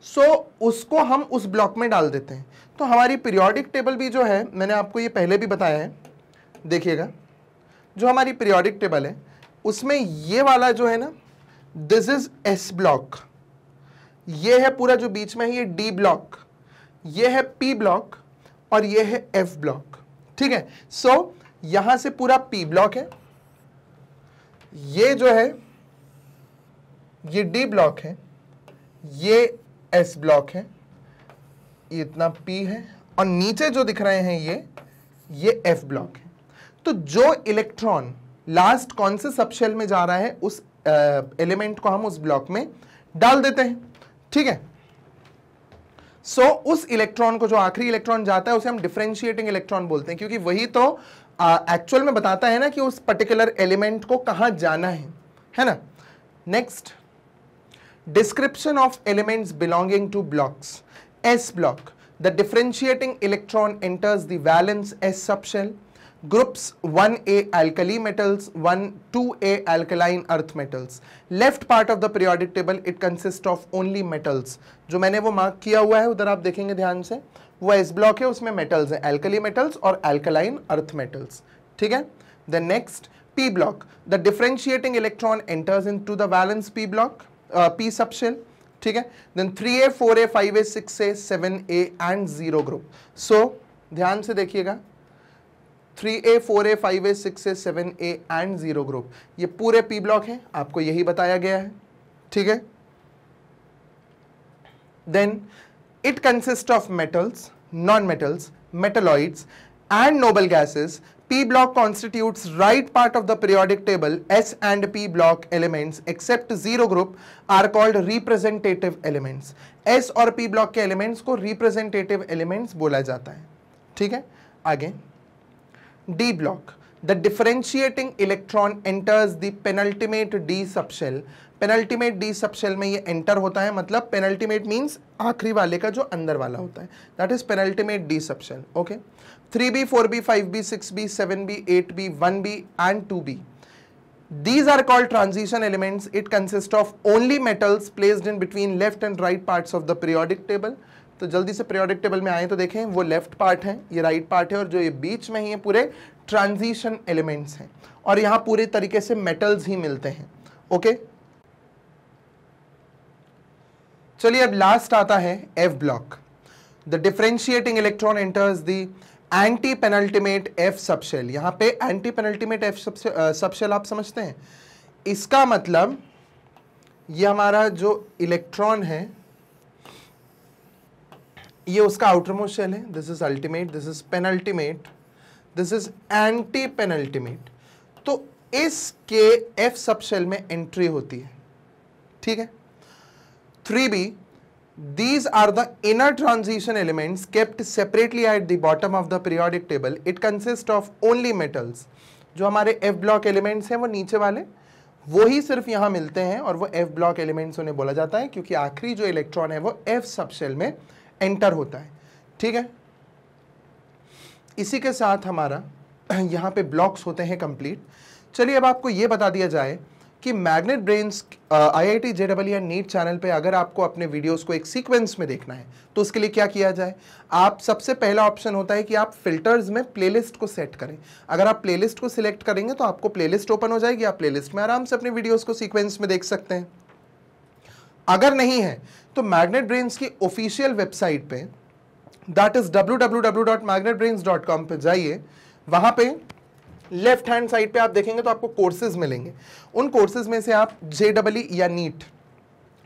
Speaker 1: सो उसको हम उस ब्लॉक में डाल देते हैं। तो हमारी पीरियोडिक टेबल भी जो है, मैंने आपको ये पहले भी बताया है, देखिएगा जो हमारी पीरियोडिक टेबल है उसमें ये वाला जो है ना, दिस इज S ब्लॉक, ये है पूरा जो बीच में है ये D ब्लॉक, ये है P ब्लॉक और ये है F ब्लॉक। ठीक है, सो यहां से पूरा P ब्लॉक है, ये जो है ये D ब्लॉक है, ये S ब्लॉक है, ये इतना P है और नीचे जो दिख रहे हैं ये F ब्लॉक है। तो जो इलेक्ट्रॉन लास्ट कौन से सबशेल में जा रहा है उस एलिमेंट को हम उस ब्लॉक में डाल देते हैं। ठीक है, सो उस इलेक्ट्रॉन को, जो आखिरी इलेक्ट्रॉन जाता है, उसे हम डिफरेंशिएटिंग इलेक्ट्रॉन बोलते हैं, क्योंकि वही तो एक्चुअल में बताता है ना कि उस पर्टिकुलर एलिमेंट को कहां जाना है ना। Next, description of elements belonging two blocks. S block, the differentiating electron enters the valence S subshell. Groups 1A alkali metals, 2A alkaline earth metals. Left part of the periodic table, it consists of only metals. जो मैंने वो mark किया हुआ है उधर आप देखेंगे ध्यान से, वो S block है, उसमें metals है, alkali metals और alkaline earth metals. ठीक है, the next P block, the differentiating electron enters into the valence P block, P subshell. ठीक है, then 3A, 4A, 5A, 6A, 7A and 0 group. सो ध्यान से देखिएगा, 3A, 4A, 5A, 6A, 7A and 0 group, ये पूरे P block हैं, आपको यही बताया गया है। ठीक है, then it consist of metals, non metals, metalloids and noble gases. P block constitutes right part of the periodic table. S and P block elements except 0 group are called representative elements. S और P block के elements को representative elements बोला जाता है। ठीक है, आगे D block, the differentiating electron enters the penultimate D subshell. Penultimate D subshell में ये एंटर होता है, मतलब पेनल्टीमेट मींस आखिरी वाले का जो अंदर वाला होता है, that is penultimate D subshell. Okay, 3B, 4B, 5B, 6B, 7B, 8B, 1B and 2B. These are called transition elements. It consists of only metals placed in between left and right parts of the periodic table. तो जल्दी से periodic table में आए तो देखें, वो left part है, ये राइट पार्ट है, और जो ये बीच में ही ये पूरे ट्रांजिशन एलिमेंट्स हैं, और यहाँ पूरे तरीके से मेटल्स ही मिलते हैं। ओके, चलिए अब लास्ट आता है F block. The differentiating electron enters the anti penultimate F subshell. यहाँ पे एंटी पेनल्टीमेट F सबशेल आप समझते हैं, इसका मतलब ये हमारा जो इलेक्ट्रॉन है ये उसका आउटर मोस्ट शेल है, this is ultimate, this is penultimate, this is anti penultimate. तो इसके F सबशेल में एंट्री होती है। ठीक है, 3B, these are the inner transition elements kept separately at the bottom of the periodic table. It consists of only metals. जो हमारे F block elements हैं वो नीचे वाले, वो ही सिर्फ यहाँ मिलते हैं, और वो F block elements उन्हें बोला जाता है क्योंकि आखिरी जो इलेक्ट्रॉन है वो F सबशेल में एंटर होता है। ठीक है, इसी के साथ हमारा यहाँ पे ब्लॉक्स होते हैं कंप्लीट। चलिए अब आपको ये बता दिया जाए कि Magnet Brains IIT JEE and NEET channel पे अगर आपको अपने वीडियोस को एक सीक्वेंस में देखना है तो उसके लिए क्या किया जाए। आप सबसे पहला ऑप्शन होता है कि आप फिल्टर्स में प्लेलिस्ट को सेट करें। अगर आप प्लेलिस्ट को सिलेक्ट करेंगे तो आपको प्लेलिस्ट ओपन हो जाएगी, आप प्लेलिस्ट में आराम से अपने वीडियोस को सीक्वेंस में देख सकते हैं। अगर नहीं है तो मैग्नेट ब्रेन्स की ऑफिशियल वेबसाइट पे, दैट इज www.magnetbrains.com पे जाइए, वहां पे लेफ्ट हैंड साइड पे आप देखेंगे तो आपको कोर्सेज मिलेंगे। उन कोर्सेज में से आप JEE या नीट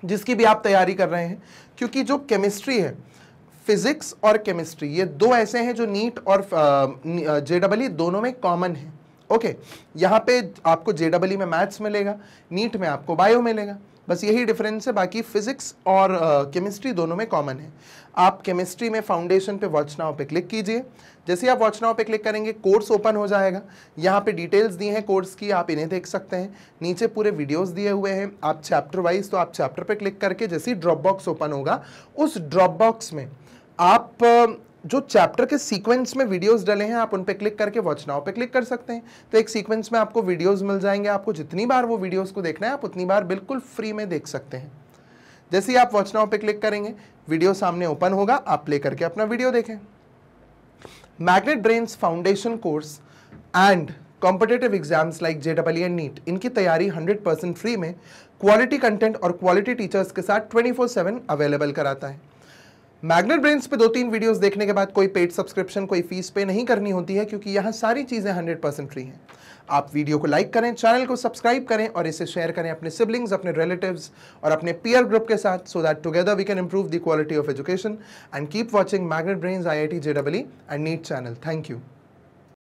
Speaker 1: जिसकी भी आप तैयारी कर रहे हैं, क्योंकि जो केमिस्ट्री है, फिजिक्स और केमिस्ट्री, ये दो ऐसे हैं जो नीट और JEE दोनों में कॉमन है। ओके, यहाँ पे आपको JEE में मैथ्स मिलेगा, नीट में आपको बायो मिलेगा, बस यही डिफरेंस है। बाकी फिजिक्स और केमिस्ट्री दोनों में कॉमन है। आप केमिस्ट्री में फाउंडेशन पे वॉच नाउ पे क्लिक कीजिए। जैसे ही आप वॉच नाउ पे क्लिक करेंगे कोर्स ओपन हो जाएगा। यहाँ पे डिटेल्स दी हैं कोर्स की, आप इन्हें देख सकते हैं। नीचे पूरे वीडियोस दिए हुए हैं, आप चैप्टर वाइज, तो आप चैप्टर पे क्लिक करके जैसे ही ड्रॉप बॉक्स ओपन होगा, उस ड्रॉप बॉक्स में आप जो चैप्टर के सीक्वेंस में वीडियोस डले हैं, आप उन पे क्लिक करके वॉच नाउ पे क्लिक कर सकते हैं। तो एक सीक्वेंस में आपको वीडियोस मिल जाएंगे। आपको जितनी बार वो वीडियोस को देखना है, आप उतनी बार बिल्कुल फ्री में देख सकते हैं। जैसे ही आप वॉच नाउ पे क्लिक करेंगे, वीडियो सामने ओपन होगा, आप प्ले करके अपना वीडियो देखें। Magnet Brains foundation course and competitive exams like JEE and NEET, इनकी तैयारी 100% फ्री में क्वालिटी कंटेंट और क्वालिटी टीचर्स के साथ 24/7 अवेलेबल कराता है। मैग्नेट ब्रेन्स पे 2-3 वीडियोस देखने के बाद कोई पेड सब्सक्रिप्शन, कोई फीस पे नहीं करनी होती है, क्योंकि यहाँ सारी चीज़ें 100% फ्री हैं। आप वीडियो को लाइक करें, चैनल को सब्सक्राइब करें और इसे शेयर करें अपने सिबलिंग्स, अपने रिलेटिव्स और अपने पीयर ग्रुप के साथ, so that together we can improve the quality of education and keep watching Magnet Brains IIT JEE and NEET channel. Thank you.